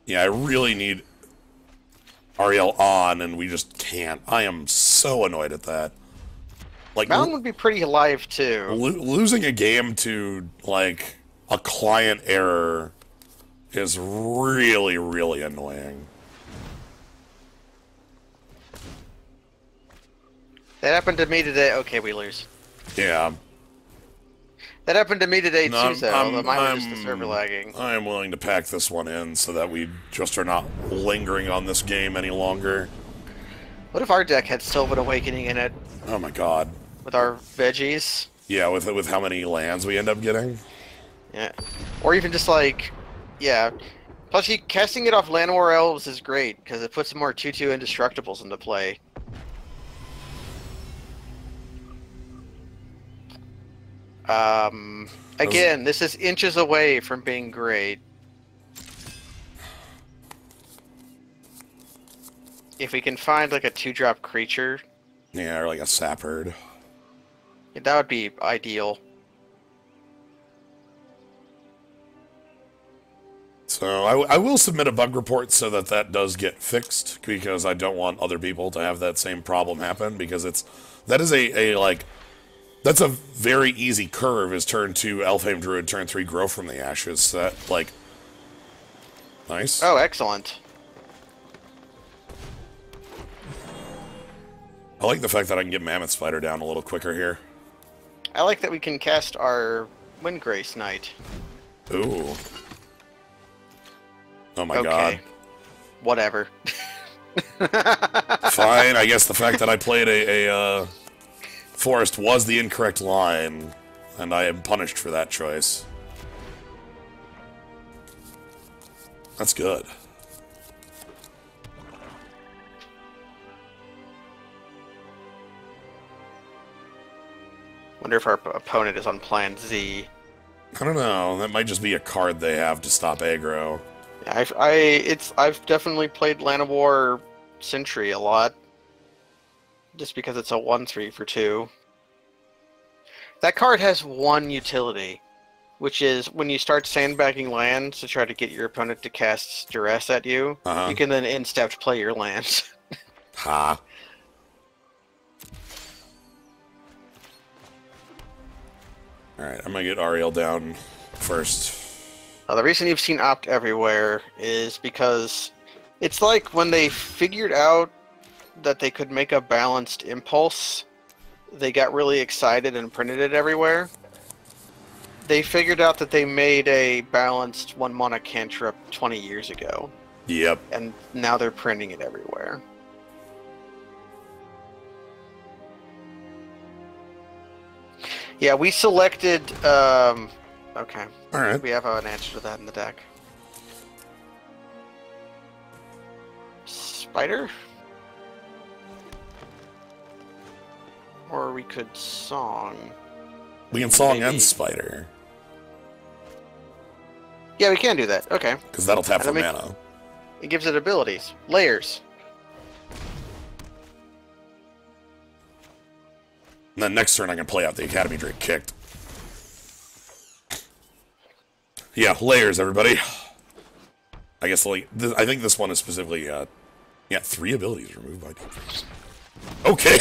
Yeah, I really need Ariel on, and we just can't. I am so annoyed at that. Like, Mountain would be pretty alive, too. Losing a game to, like, a client error is really, really annoying. That happened to me today. Okay, we lose. Yeah. That happened to me today No, too, though. Although mine was just the server lagging. I'm willing to pack this one in so that we just are not lingering on this game any longer. What if our deck had Sylvan Awakening in it? Oh my god. With our veggies? Yeah, with how many lands we end up getting? Yeah. Or even just like, yeah. Plus, casting it off Llanowar Elves is great, because it puts more 2/2 Indestructibles into play. Again, this is inches away from being great. If we can find like a 2-drop creature. Yeah, or like a Sapherd. Yeah, that would be ideal. So I will submit a bug report so that that does get fixed, because I don't want other people to have that same problem happen, because that is that's a very easy curve, is turn 2 Elfhame Druid, turn 3 Grow from the Ashes. So that, like, nice. Oh, excellent. I like the fact that I can get Mammoth Spider down a little quicker here. I like that we can cast our Windgrace Knight. Ooh. Oh my okay. god. Whatever. Fine, I guess the fact that I played a forest was the incorrect line, and I am punished for that choice. That's good. Wonder if our opponent is on Plan Z. I don't know. That might just be a card they have to stop aggro. Yeah, I've definitely played Llanowar Sentry a lot, just because it's a 1/3 for 2. That card has one utility, which is when you start sandbagging lands to try to get your opponent to cast Duress at you, you can then in-step play your lands. Ha. Alright, I'm gonna get Ariel down first. The reason you've seen Opt everywhere is because it's like when they figured out that they could make a balanced impulse, they got really excited and printed it everywhere. They figured out that they made a balanced 1-mana cantrip 20 years ago. Yep. And now they're printing it everywhere. Yeah, we selected... okay. Alright. We have an answer to that in the deck. Spider? Or we could Song. We can Song Maybe. and Spider. Yeah, we can do that. Okay. Because that'll tap for And mana. It gives it abilities. Layers. And then next turn I can play out the Academy Drake kicked. Yeah, layers, everybody. I guess, like, I think this one is specifically, yeah, 3 abilities removed by defense. Okay.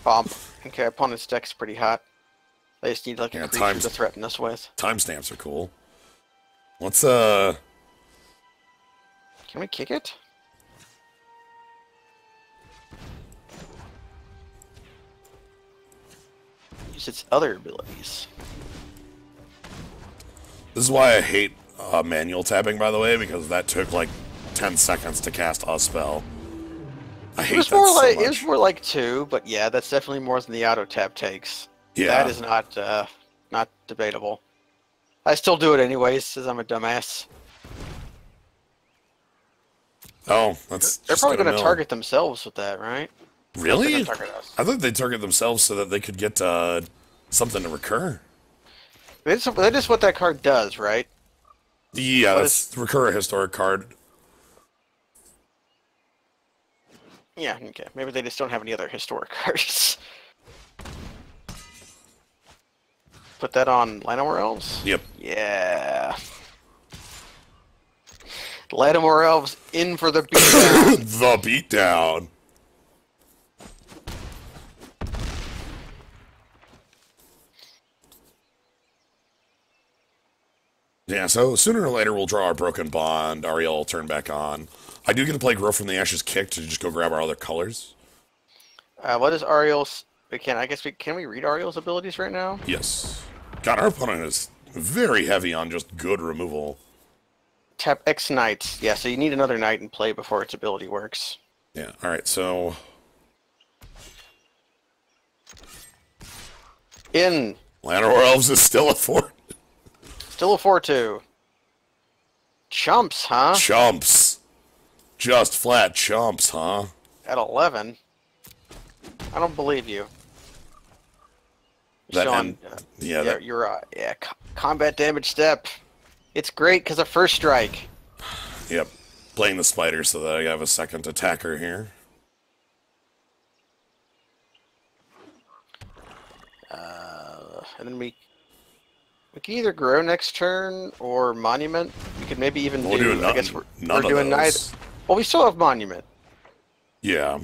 Bomb. Okay, opponent's deck's pretty hot. They just need, like, a creature to threaten us with. Timestamps are cool. Let's, Can we kick it? Use its other abilities. This is why I hate manual tapping, by the way, because that took like 10 seconds to cast a spell. I hate that so much. It was more like 2, but yeah, that's definitely more than the auto tap takes. Yeah. That is not debatable. I still do it anyways, because I'm a dumbass. Oh, that's They're probably going to target themselves with that, right? Really? I thought they'd target themselves so that they could get something to recur. That is what that card does, right? Yeah, that's recur a historic card. Yeah, okay. Maybe they just don't have any other historic cards. Put that on Llanowar Elves? Yep. Yeah. Llanowar Elves in for the beatdown. The beatdown. Yeah, so sooner or later we'll draw our Broken Bond, Ariel will turn back on. I do get to play Grow from the Ashes kick to just go grab our other colors. What is Ariel's? I guess can we read Ariel's abilities right now? Yes. God, our opponent is very heavy on just good removal. Tap X Knight. Yeah, so you need another knight in play before its ability works. Yeah, alright, so... In. Llanowar Elves is still a 4. Still a 4-2. Chumps, huh? Chumps. Just flat chumps, huh? At 11. I don't believe you. That Showing, yeah, combat damage step. It's great because of first strike. Yep. Playing the spider so that I have a second attacker here. And then we can either grow next turn or monument. We could maybe even do. I guess we're doing knight. Well, we still have monument. Yeah.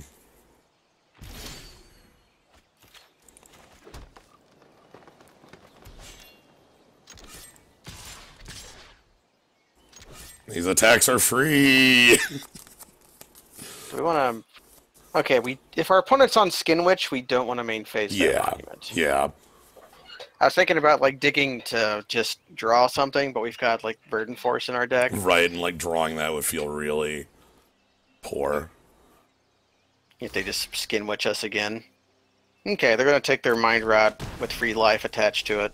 These attacks are free. Do we want to? Okay, if our opponent's on Skin Witch, we don't want to main phase that monument. Yeah. I was thinking about like digging to just draw something, but we've got like Burden Force in our deck. Right, and like drawing that would feel really poor. If they just Skin Witch us again. Okay, they're gonna take their Mind Rot with free life attached to it.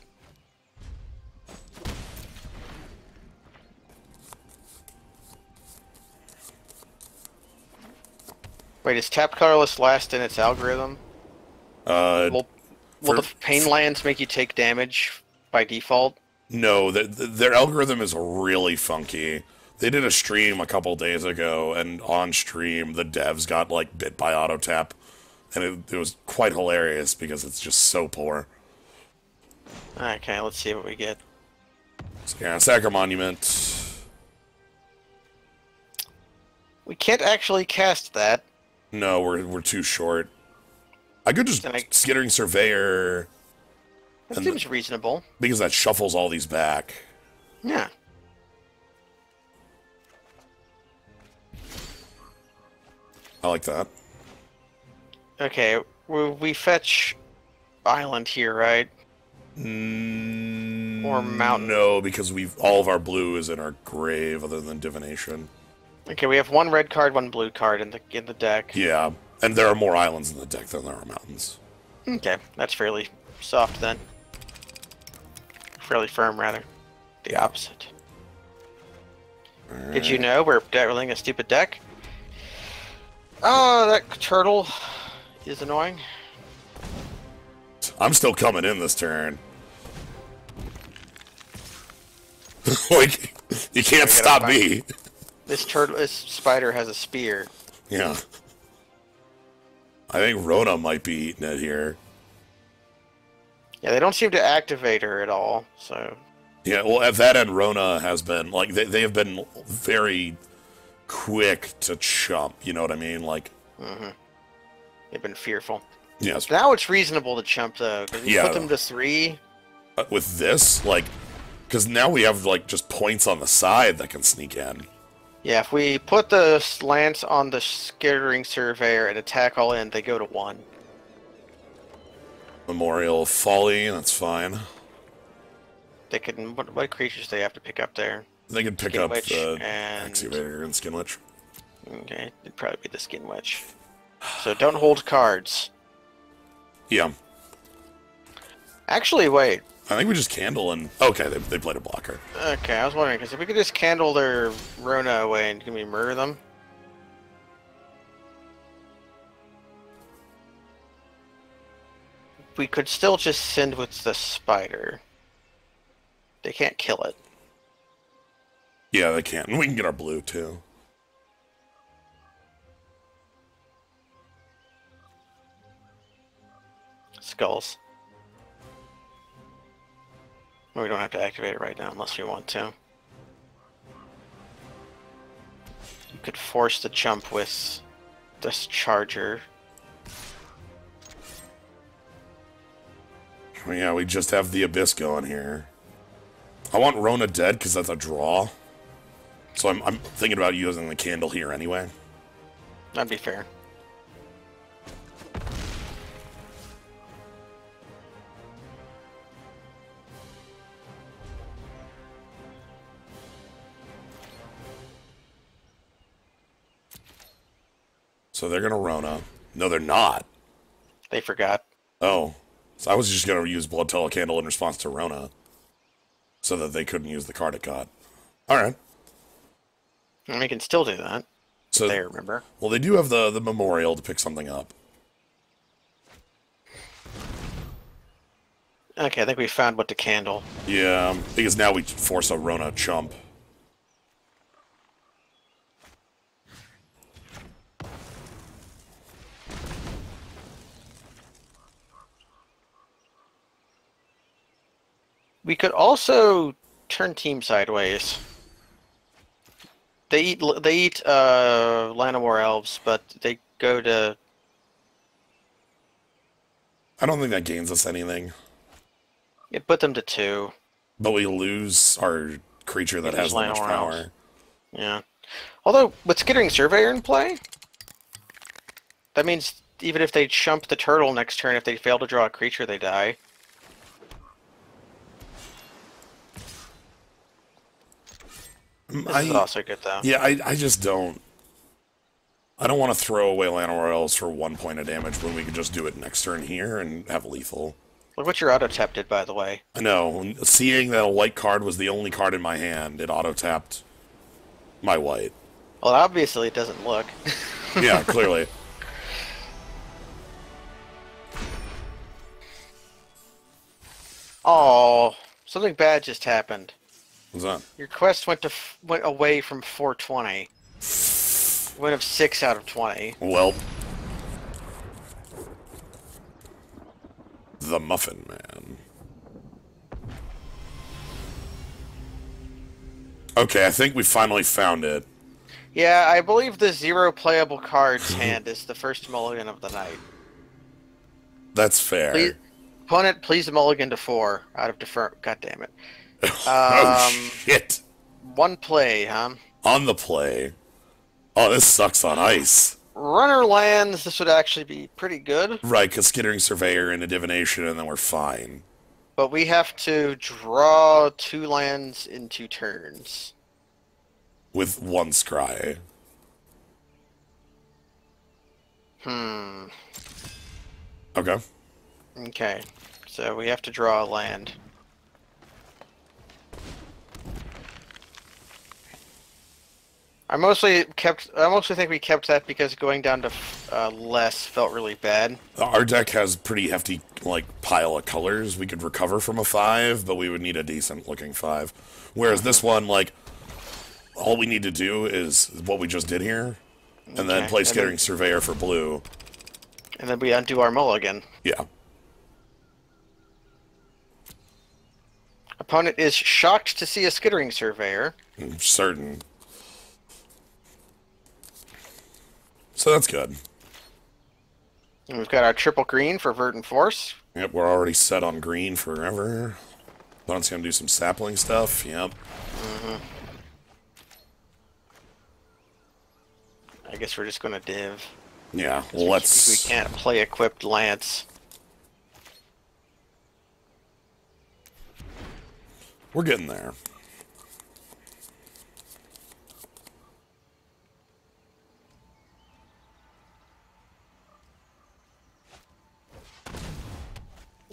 Wait, is Tap Colorless last in its algorithm? Will the Pain Lands make you take damage by default? No, their algorithm is really funky. They did a stream a couple days ago, and on stream, the devs got, like, bit by auto-tap. And it was quite hilarious because it's just so poor. Okay, let's see what we get. So, yeah, Sacra Monument. We can't actually cast that. No, we're too short. I could just Skittering Surveyor. That seems reasonable. Because that shuffles all these back. Yeah. I like that. Okay, we fetch Island here, right? Or Mountain? No, because all of our blue is in our grave, other than Divination. Okay, we have one red card, one blue card in the deck. Yeah, and there are more islands in the deck than there are mountains. Okay, that's fairly soft then. Fairly firm, rather. The opposite. Did you know we're rolling a stupid deck? Oh, that turtle is annoying. I'm still coming in this turn. Like, you can't stop me. This spider has a spear. Yeah. I think Rona might be eating it here. Yeah, they don't seem to activate her at all, so... Yeah, well, at that end, Rona has been, like, they have been very quick to chump, you know what I mean? Like... Mm-hmm. They've been fearful. Yes. Now it's reasonable to chump, though, because you put them to 3. With this, like... Because now we have, like, just points on the side that can sneak in. Yeah, if we put the Lance on the Skittering Surveyor and attack all in, they go to 1. Memorial Folly, that's fine. They can... What creatures do they have to pick up there? They can pick up the Excavator and Skin Witch. Okay, it'd probably be the Skin Witch. So don't hold cards. Yeah. Actually, wait. I think we just Candle and... Okay, they played a blocker. Okay, I was wondering, because if we could just Candle their Rona away and can we murder them? We could still just send with the spider. They can't kill it. Yeah, they can't. And we can get our blue, too. Skulls. Well, we don't have to activate it right now unless we want to. You could force the jump with this charger. Well, yeah, we just have the Abyss going here. I want Rona dead because that's a draw. So I'm thinking about using the Candle here anyway. That'd be fair. So they're gonna Rona. No, they're not. They forgot. Oh. So I was just gonna use Blood Telecandle in response to Rona. So that they couldn't use the card it got. Alright. And we can still do that. So They remember. Well, they do have the memorial to pick something up. Okay, I think we found what to candle. Yeah, because now we force a Rona chump. We could also turn team sideways. They eat Llanowar elves, but they go to. I don't think that gains us anything. It put them to 2. But we lose our creature that has that much Llanowar power. elves. Yeah. Although, with Skittering Surveyor in play, that means even if they chump the turtle next turn, if they fail to draw a creature, they die. This is also good, though. Yeah, I just don't... I don't want to throw away Llanowar Elves for 1 point of damage when we can just do it next turn here and have lethal. Look what your auto-tap did, by the way. I know. Seeing that a white card was the only card in my hand, it auto-tapped my white. Well, obviously it doesn't look. Yeah, clearly. Oh, something bad just happened. What's that? Your quest went away from 420. Went of 6 out of 20. Well. The Muffin Man. Okay, I think we finally found it. Yeah, I believe the 0 playable cards hand is the first mulligan of the night. That's fair. Please, opponent, please mulligan to 4 out of defer. God damn it. Oh, shit. 1 play, huh? On the play. Oh, this sucks on ice. Runner lands, this would actually be pretty good. Right, because Skittering Surveyor and a Divination, and then we're fine. But we have to draw 2 lands in 2 turns. With 1 scry. Okay. Okay, so we have to draw a land. I mostly think we kept that because going down to less felt really bad. Our deck has pretty hefty, like, pile of colors. We could recover from a 5, but we would need a decent looking 5. Whereas this one, like, all we need to do is what we just did here, and then play Skittering Surveyor for blue. And then we undo our mulligan. Yeah. Opponent is shocked to see a Skittering Surveyor. I'm certain. So that's good. And we've got our triple green for Verdant Force. Yep, we're already set on green forever. Opponent's gonna do some sapling stuff. Yep. I guess we're just going to div. Yeah, well, let's... We can't play equipped lance. We're getting there.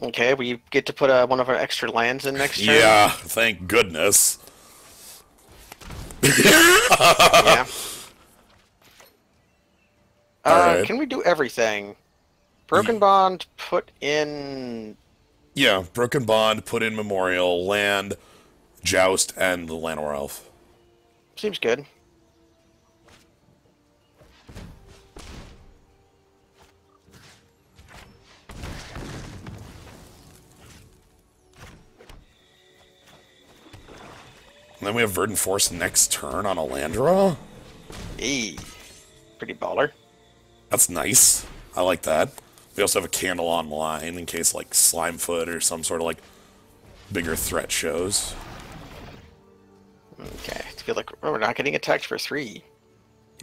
Okay, we get to put one of our extra lands in next turn. Yeah, thank goodness. Yeah. Alright. Can we do everything? Broken Bond, put in... Yeah, Broken Bond, put in Memorial, Land, Joust, and the Llanowar Elf. Seems good. And then we have Verdant Force next turn on a land draw? Eee. Pretty baller. That's nice. I like that. We also have a Candle online in case, like, Slimefoot or some sort of, like, bigger threat shows. Okay, I feel like we're not getting attacked for 3.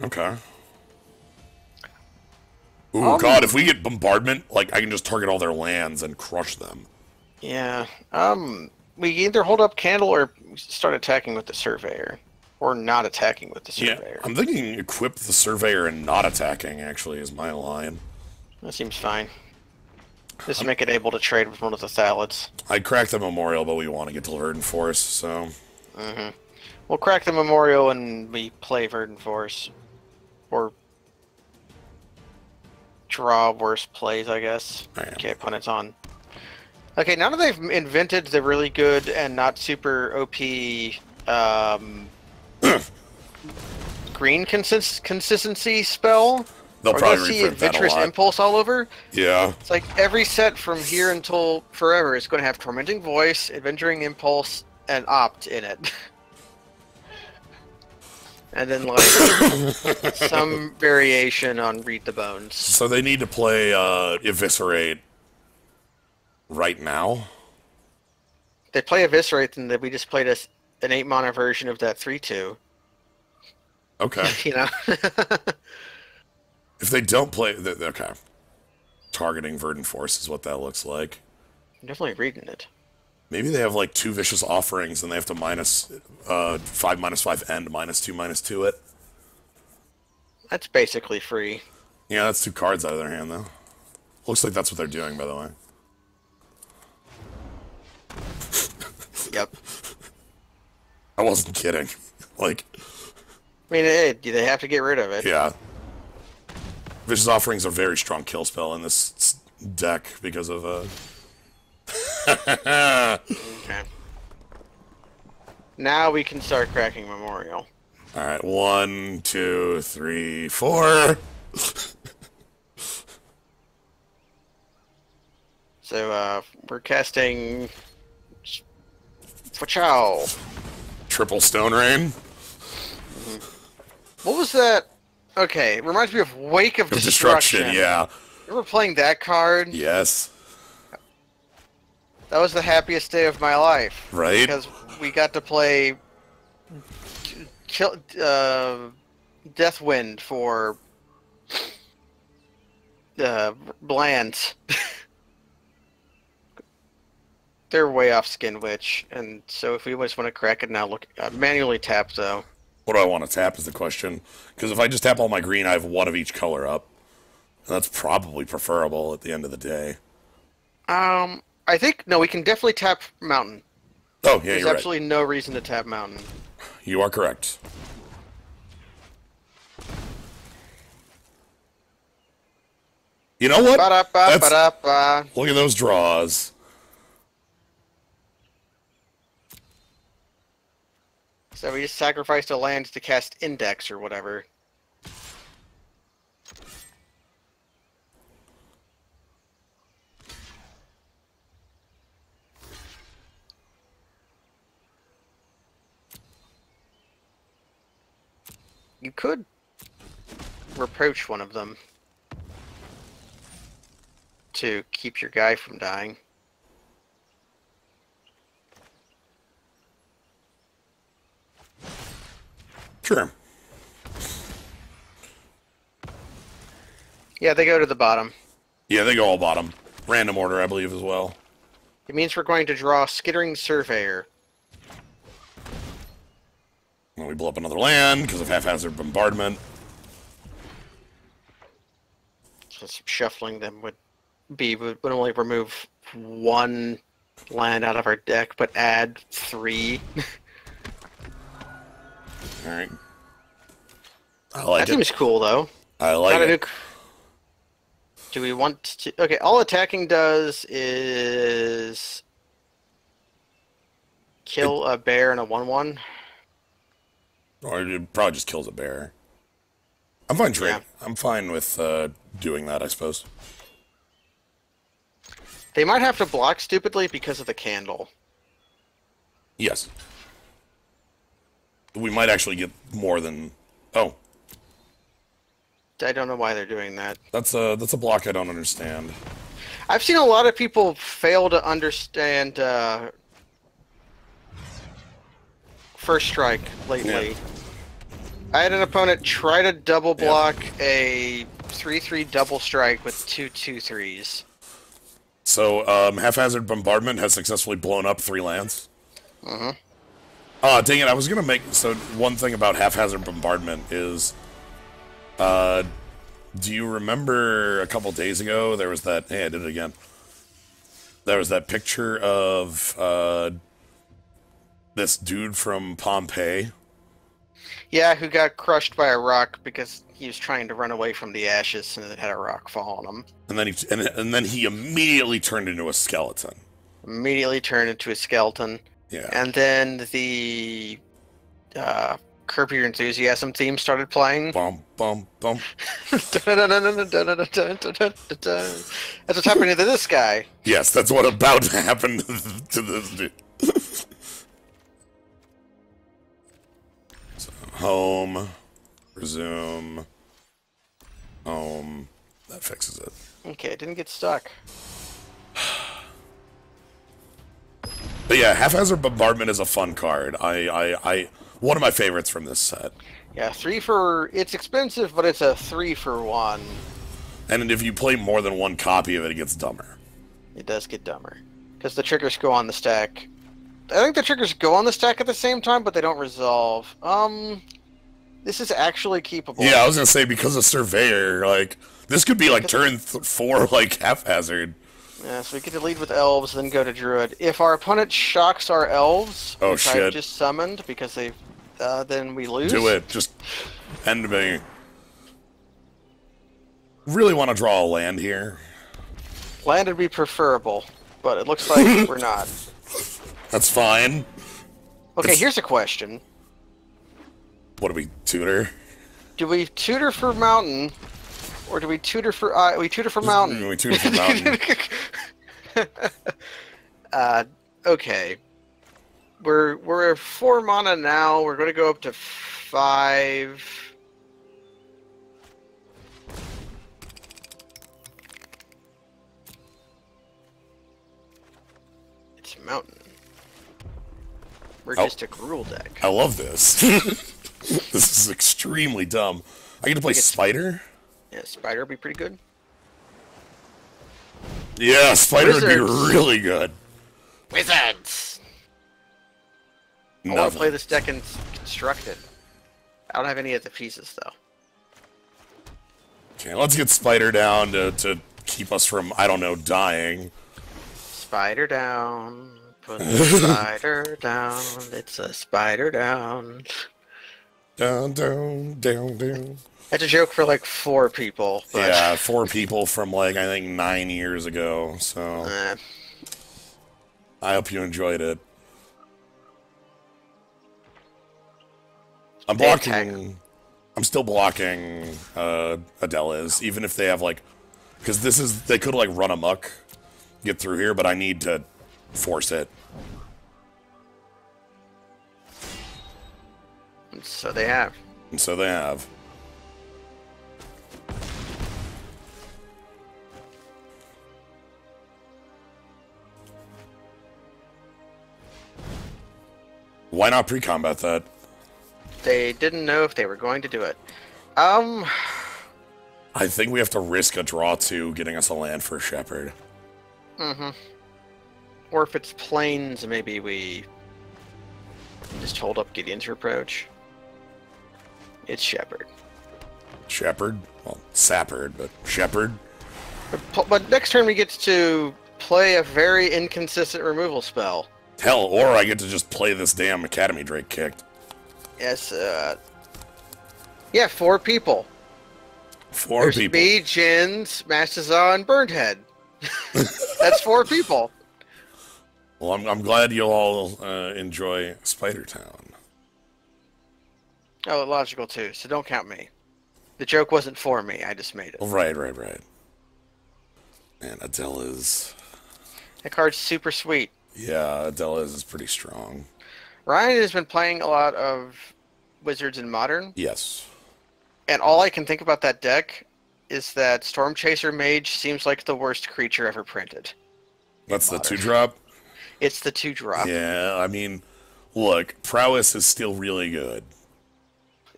Okay. Ooh, God, if we get Bombardment, like, I can just target all their lands and crush them. Yeah. We either hold up Candle or start attacking with the Surveyor. Or not attacking with the Yeah, Surveyor. I'm thinking equip the Surveyor and not attacking, actually, is my line. That seems fine. Just make it able to trade with one of the Thalids. I cracked the Memorial, but we want to get to Verdant Force, so... We'll crack the Memorial and we play Verdant Force. Or draw worse plays, I guess. Okay, opponent's on. Okay, now that they've invented the really good and not super OP green consistency spell, they'll we're probably gonna see reprint that a Adventurous lot. Impulse all over. Yeah. It's like every set from here until forever is going to have Tormenting Voice, Adventuring Impulse, and Opt in it. And then, like, some variation on Read the Bones. So they need to play Eviscerate right now? They play Eviscerate, and then we just played an 8-mana version of that 3-2. Okay. You know? If they don't play... Okay. Targeting Verdant Force is what that looks like. I'm definitely reading it. Maybe they have, like, 2 Vicious Offerings, and they have to minus 5/5 end, -2/2 it. That's basically free. Yeah, that's 2 cards out of their hand, though. Looks like that's what they're doing, by the way. Yep. I wasn't kidding. Like... I mean, they have to get rid of it. Yeah. Vicious Offerings are a very strong kill spell in this deck because of, Okay. Now we can start cracking Memorial. Alright, 1, 2, 3, 4. So, we're casting... Wachow! Triple Stone Rain. What was that? Okay, it reminds me of Wake of Destruction. Yeah. Remember playing that card? Yes. That was the happiest day of my life. Right? Because we got to play Deathwind for Bland. They're way off Skin Witch, and so if we just want to crack it now, look manually tap though. What do I want to tap is the question. Because if I just tap all my green, I have 1 of each color up. And that's probably preferable at the end of the day. I think, no, we can definitely tap Mountain. Oh, yeah, There's you're absolutely no reason to tap Mountain. You are correct. You know what? Ba-da-ba-ba-da-ba. Look at those draws. So we just sacrificed a land to cast Index or whatever. You could reproach one of them to keep your guy from dying. Sure. Yeah, they go to the bottom. Yeah, they go all bottom. Random order, I believe, as well. It means we're going to draw Skittering Surveyor. And we blow up another land because of haphazard bombardment. Just shuffling them would only remove 1 land out of our deck, but add 3. Alright. I like That it. seems cool, though. I like it. Do we want to... Okay, all attacking does is... kill a bear and a 1/1. Or it probably just kills a bear. I'm fine trading. Yeah. I'm fine with doing that, I suppose. They might have to block stupidly because of the candle. Yes. We might actually get more than... Oh. I don't know why they're doing that. That's a block I don't understand. I've seen a lot of people fail to understand First Strike lately. Yeah. I had an opponent try to double block a 3/3 double strike with 2 2/3s. So, Haphazard Bombardment has successfully blown up 3 lands. Uh-huh. Oh, dang it, I was gonna make... So, one thing about Haphazard Bombardment is... do you remember a couple days ago, there was that... Hey, I did it again. There was that picture of, this dude from Pompeii. Yeah, who got crushed by a rock because he was trying to run away from the ashes and it had a rock fall on him. And then he immediately turned into a skeleton. Immediately turned into a skeleton. Yeah. And then the Curb Your Enthusiasm theme started playing. Bum, bum, bum. That's what's happening to this guy. Yes, that's what about to happen to this dude. So, home, resume, home. That fixes it. Okay, it didn't get stuck. But yeah, Haphazard Bombardment is a fun card. One of my favorites from this set. Yeah, it's expensive, but it's a 3-for-1. And if you play more than one copy of it, it gets dumber. It does get dumber. Because the triggers go on the stack. I think the triggers go on the stack at the same time, but they don't resolve. This is actually keepable. Yeah, I was gonna say, because of Surveyor, like, this could be like turn 4, like, Haphazard. Yeah, so we get to lead with elves, then go to druid. If our opponent shocks our elves, which I've just summoned because they've, then we lose. Do it. Just end me. Really want to draw a land here. Land would be preferable, but it looks like we're not. That's fine. Okay, here's a question. What do we tutor? Do we tutor for mountain, or do we tutor for we tutor for mountain? We tutor for mountain. Okay. We're 4 mana now. We're going to go up to 5. It's mountain. Registic rule deck. I love this. This is extremely dumb. I get to play Spider? Yeah, Spider would be pretty good. Yeah, Spider would be really good. Wizards! I want to play this deck and construct it. I don't have any of the pieces, though. Okay, let's get Spider down to keep us from, I don't know, dying. Spider down. Put the spider down. It's a spider down. Down, down, down, down. That's a joke for like 4 people. But... Yeah, 4 people from like, I think 9 years ago, so... I hope you enjoyed it. I'm blocking... I'm still blocking Adela's, even if they have like... Because this is... They could like run amok, get through here, but I need to force it. And so they have. And so they have. Why not pre-combat that? They didn't know if they were going to do it. I think we have to risk a draw 2 getting us a land for Shepherd. Mm-hmm. Or if it's plains, maybe we just hold up Gideon's Reproach. It's Shepherd. Shepherd? Well, Sappered, but Shepherd? But next turn we get to play a very inconsistent removal spell. Hell, or I get to just play this damn Academy Drake kicked. Yes, yeah, 4 people. 4 people. Me, Jins, Mastazah, and Burnedhead. That's 4 people. Well, I'm glad you'll all enjoy Spider Town. Oh, logical too, so don't count me. The joke wasn't for me, I just made it. Right. Man, Adela's... That card's super sweet. Yeah, Adela's is pretty strong. Ryan has been playing a lot of Wizards in Modern. Yes. And all I can think about that deck is that Storm Chaser Mage seems like the worst creature ever printed. That's the 2-drop? It's the 2-drop. Yeah, I mean, look, Prowess is still really good.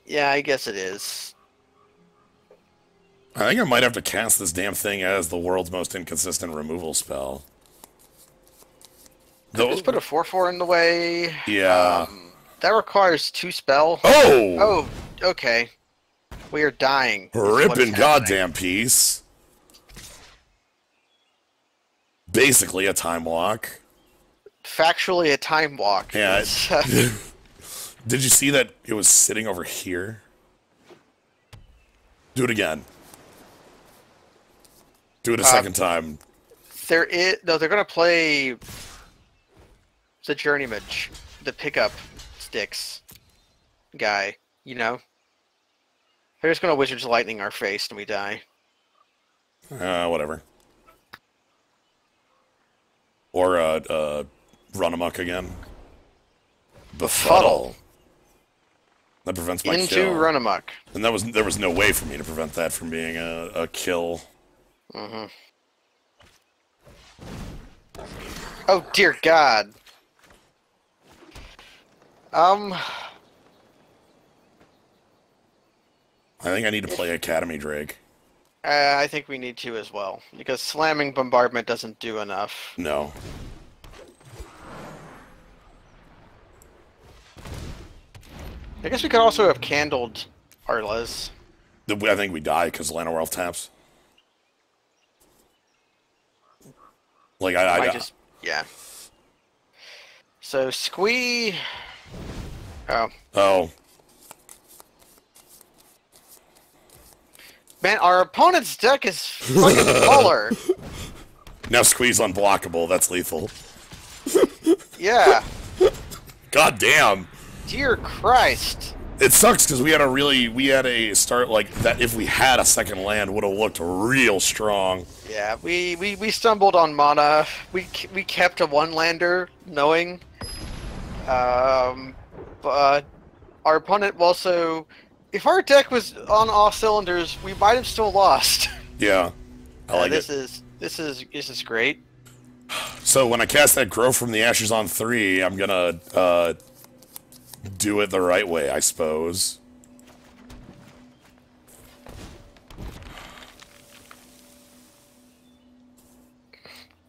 Yeah, I guess it is. I think I might have to cast this damn thing as the world's most inconsistent removal spell. Just put a 4/4 in the way. Yeah. That requires 2 spell. Oh! Oh, okay. We are dying. is what is Ripping happening. goddamn piece. Basically a time walk. Factually a time walk. Yeah. It's, Did you see that it was sitting over here? Do it again. Do it a second time. no, they're gonna play the journeyman, the pickup sticks guy. You know, they're just gonna Wizard's Lightning our face and we die. Whatever. Or run amok again. Befuddle. That prevents my kill. Into run amok. And there was no way for me to prevent that from being a kill. Mm-hmm. Oh dear God. I think I need to play Academy Drake. I think we need to as well because slamming bombardment doesn't do enough. No. I guess we could also have candled Arlas. I think we die because Llanowar taps. Like, yeah. So, Squee... Oh. Oh. Man, our opponent's deck is fucking baller. Now Squeeze unblockable. That's lethal. Yeah. God damn. Dear Christ. It sucks because we had a start like that. If we had a second land, would have looked real strong. Yeah, we stumbled on mana. We kept a one-lander, knowing. But our opponent also, if our deck was on all cylinders, we might have still lost. Yeah, I like it. This is great. So when I cast that Grow from the Ashes on 3, I'm gonna do it the right way, I suppose.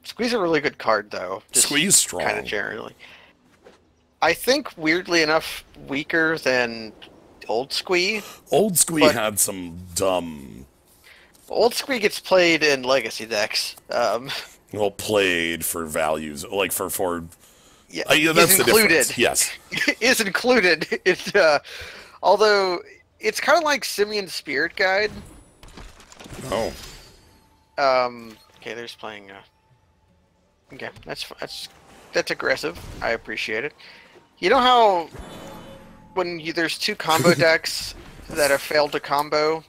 Squeeze a really good card, though. Squeeze strong. Kind of generally. I think, weirdly enough, weaker than Old Squee. Old Squee had some dumb... Old Squee gets played in Legacy decks. Well, played for values, like for yeah, that's is the included. difference. Yes, is included. Although it's kind of like Simeon's Spirit Guide. Oh. Okay, there's playing. Okay, that's aggressive. I appreciate it. You know how when there's 2 combo decks that have failed to combo.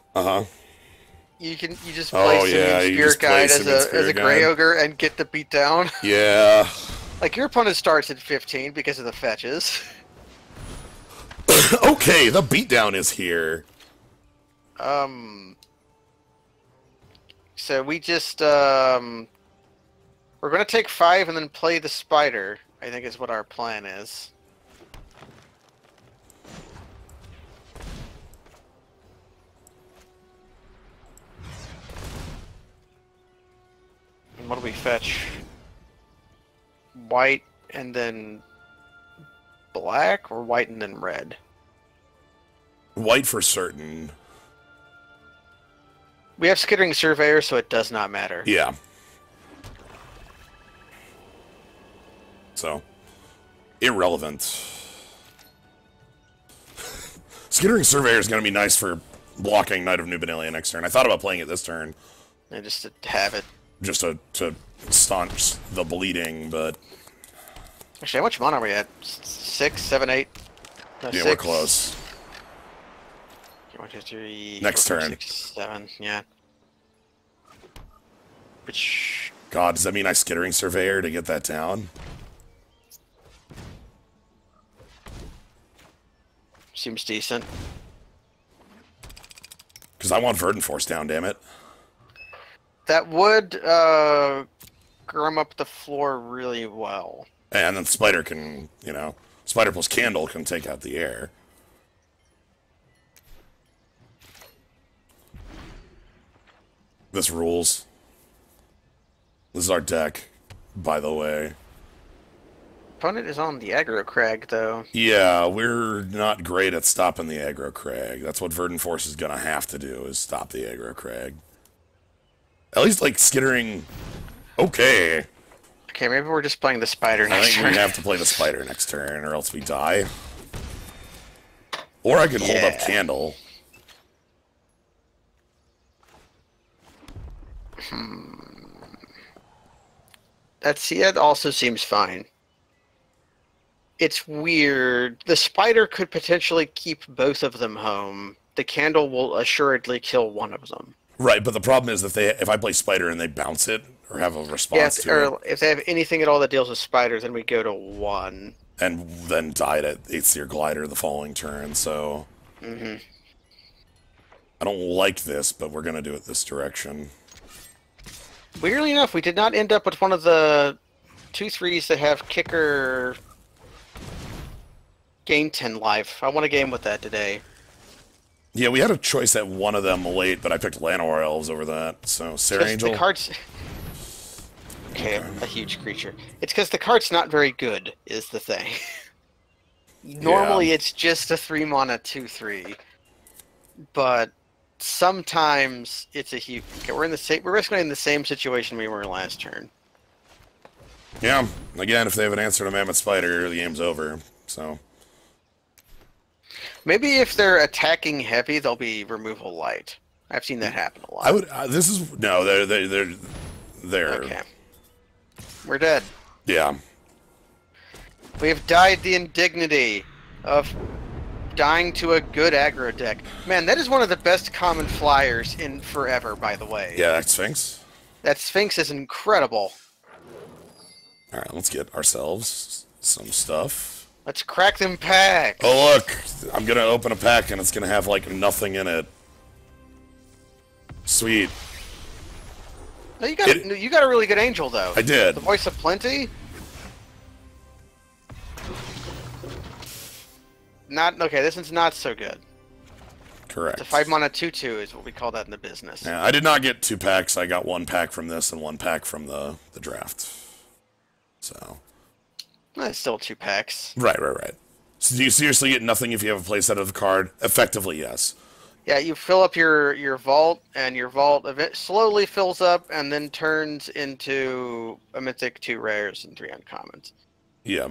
You just play Simeon's Spirit Guide as a Grey Ogre and get the beat down. Yeah. Like your opponent starts at 15 because of the fetches. Okay, the beatdown is here. So we just we're gonna take 5 and then play the spider. I think is what our plan is. And what do we fetch? White and then black, or white and then red? White for certain. We have Skittering Surveyor, so it does not matter. Yeah. So, irrelevant. Skittering Surveyor is going to be nice for blocking Knight of Nubenalia next turn. I thought about playing it this turn. And just to have it. Just to staunch the bleeding, but... Actually, how much mana are we at? 6, 7, 8? No, yeah, 6. we're close. 1, 2, 3, Next 4, turn. 5, 6, 7, yeah. Which... God, does that mean I Skittering Surveyor to get that down? Seems decent. Because I want Verdant Force down, damn it. That would grum up the floor really well. And then Spider can, Spider plus Candle can take out the air. This rules. This is our deck, by the way. opponent is on the aggro crag, though. Yeah, we're not great at stopping the aggro crag. That's what Verdant Force is gonna have to do, is stop the aggro crag. At least, like, skittering... Okay. Okay, maybe we're just playing the spider I next think turn. we have to play the spider next turn, or else we die. Or I could hold up Candle. That also seems fine. It's weird. The spider could potentially keep both of them home. The candle will assuredly kill one of them. Right, but the problem is that if I play spider and they bounce it, or have a response to it, or if they have anything at all that deals with spiders, then we go to 1. and then die at Aether Glider the following turn, so... Mm-hmm. I don't like this, but we're gonna do it this direction. Weirdly enough, we did not end up with one of the 2/3s that have kicker gain 10 life. I want a game with that today. Yeah, we had a choice at one of them late, but I picked Llanowar Elves over that, so Sarah Angel... The card's... Okay, a huge creature. It's because the card's not very good, is the thing. Normally it's just a 3-mana 2/3. But sometimes it's a huge... Okay, we're basically in the same situation we were last turn. Yeah, again, if they have an answer to Mammoth Spider, the game's over, so... Maybe if they're attacking heavy, they'll be removal light. I've seen that happen a lot. I would... this is... No, they're... Okay. We're dead. Yeah. We have died the indignity of dying to a good aggro deck. Man, that is one of the best common flyers in forever, by the way. Yeah, that Sphinx. That Sphinx is incredible. Alright, let's get ourselves some stuff. Let's crack them packs. Oh, look! I'm gonna open a pack and it's gonna have, like, nothing in it. Sweet. No, you got a really good angel, though. I did. The Voice of Plenty? Not... Okay, this one's not so good. Correct. The 5-mana 2/2 is what we call that in the business. Yeah, I did not get 2 packs. I got 1 pack from this and 1 pack from the draft. So... It's still 2 packs. Right. So do you seriously get nothing if you have a playset of the card? Effectively, yes. Yeah, you fill up your vault, and your vault slowly fills up, and then turns into a mythic, 2 rares, and 3 uncommons. Yeah.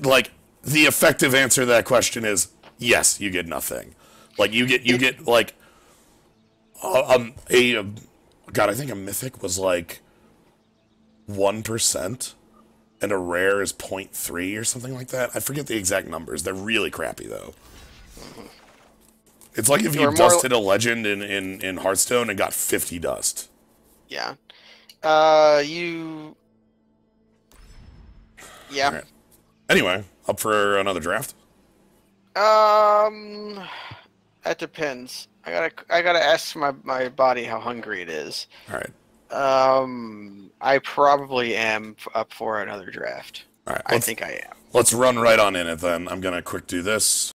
Like, the effective answer to that question is, yes, you get nothing. Like, you get, like, God, I think a mythic was, like, 1%, and a rare is 0.3 or something like that. I forget the exact numbers. They're really crappy, though. Mm-hmm. It's like if you dusted a legend in Hearthstone and got 50 dust. Yeah. Yeah. Right. Anyway, up for another draft? That depends. I gotta ask my body how hungry it is. Alright. I probably am up for another draft. Alright. I think I am. Let's run right on in it then. I'm gonna quick do this.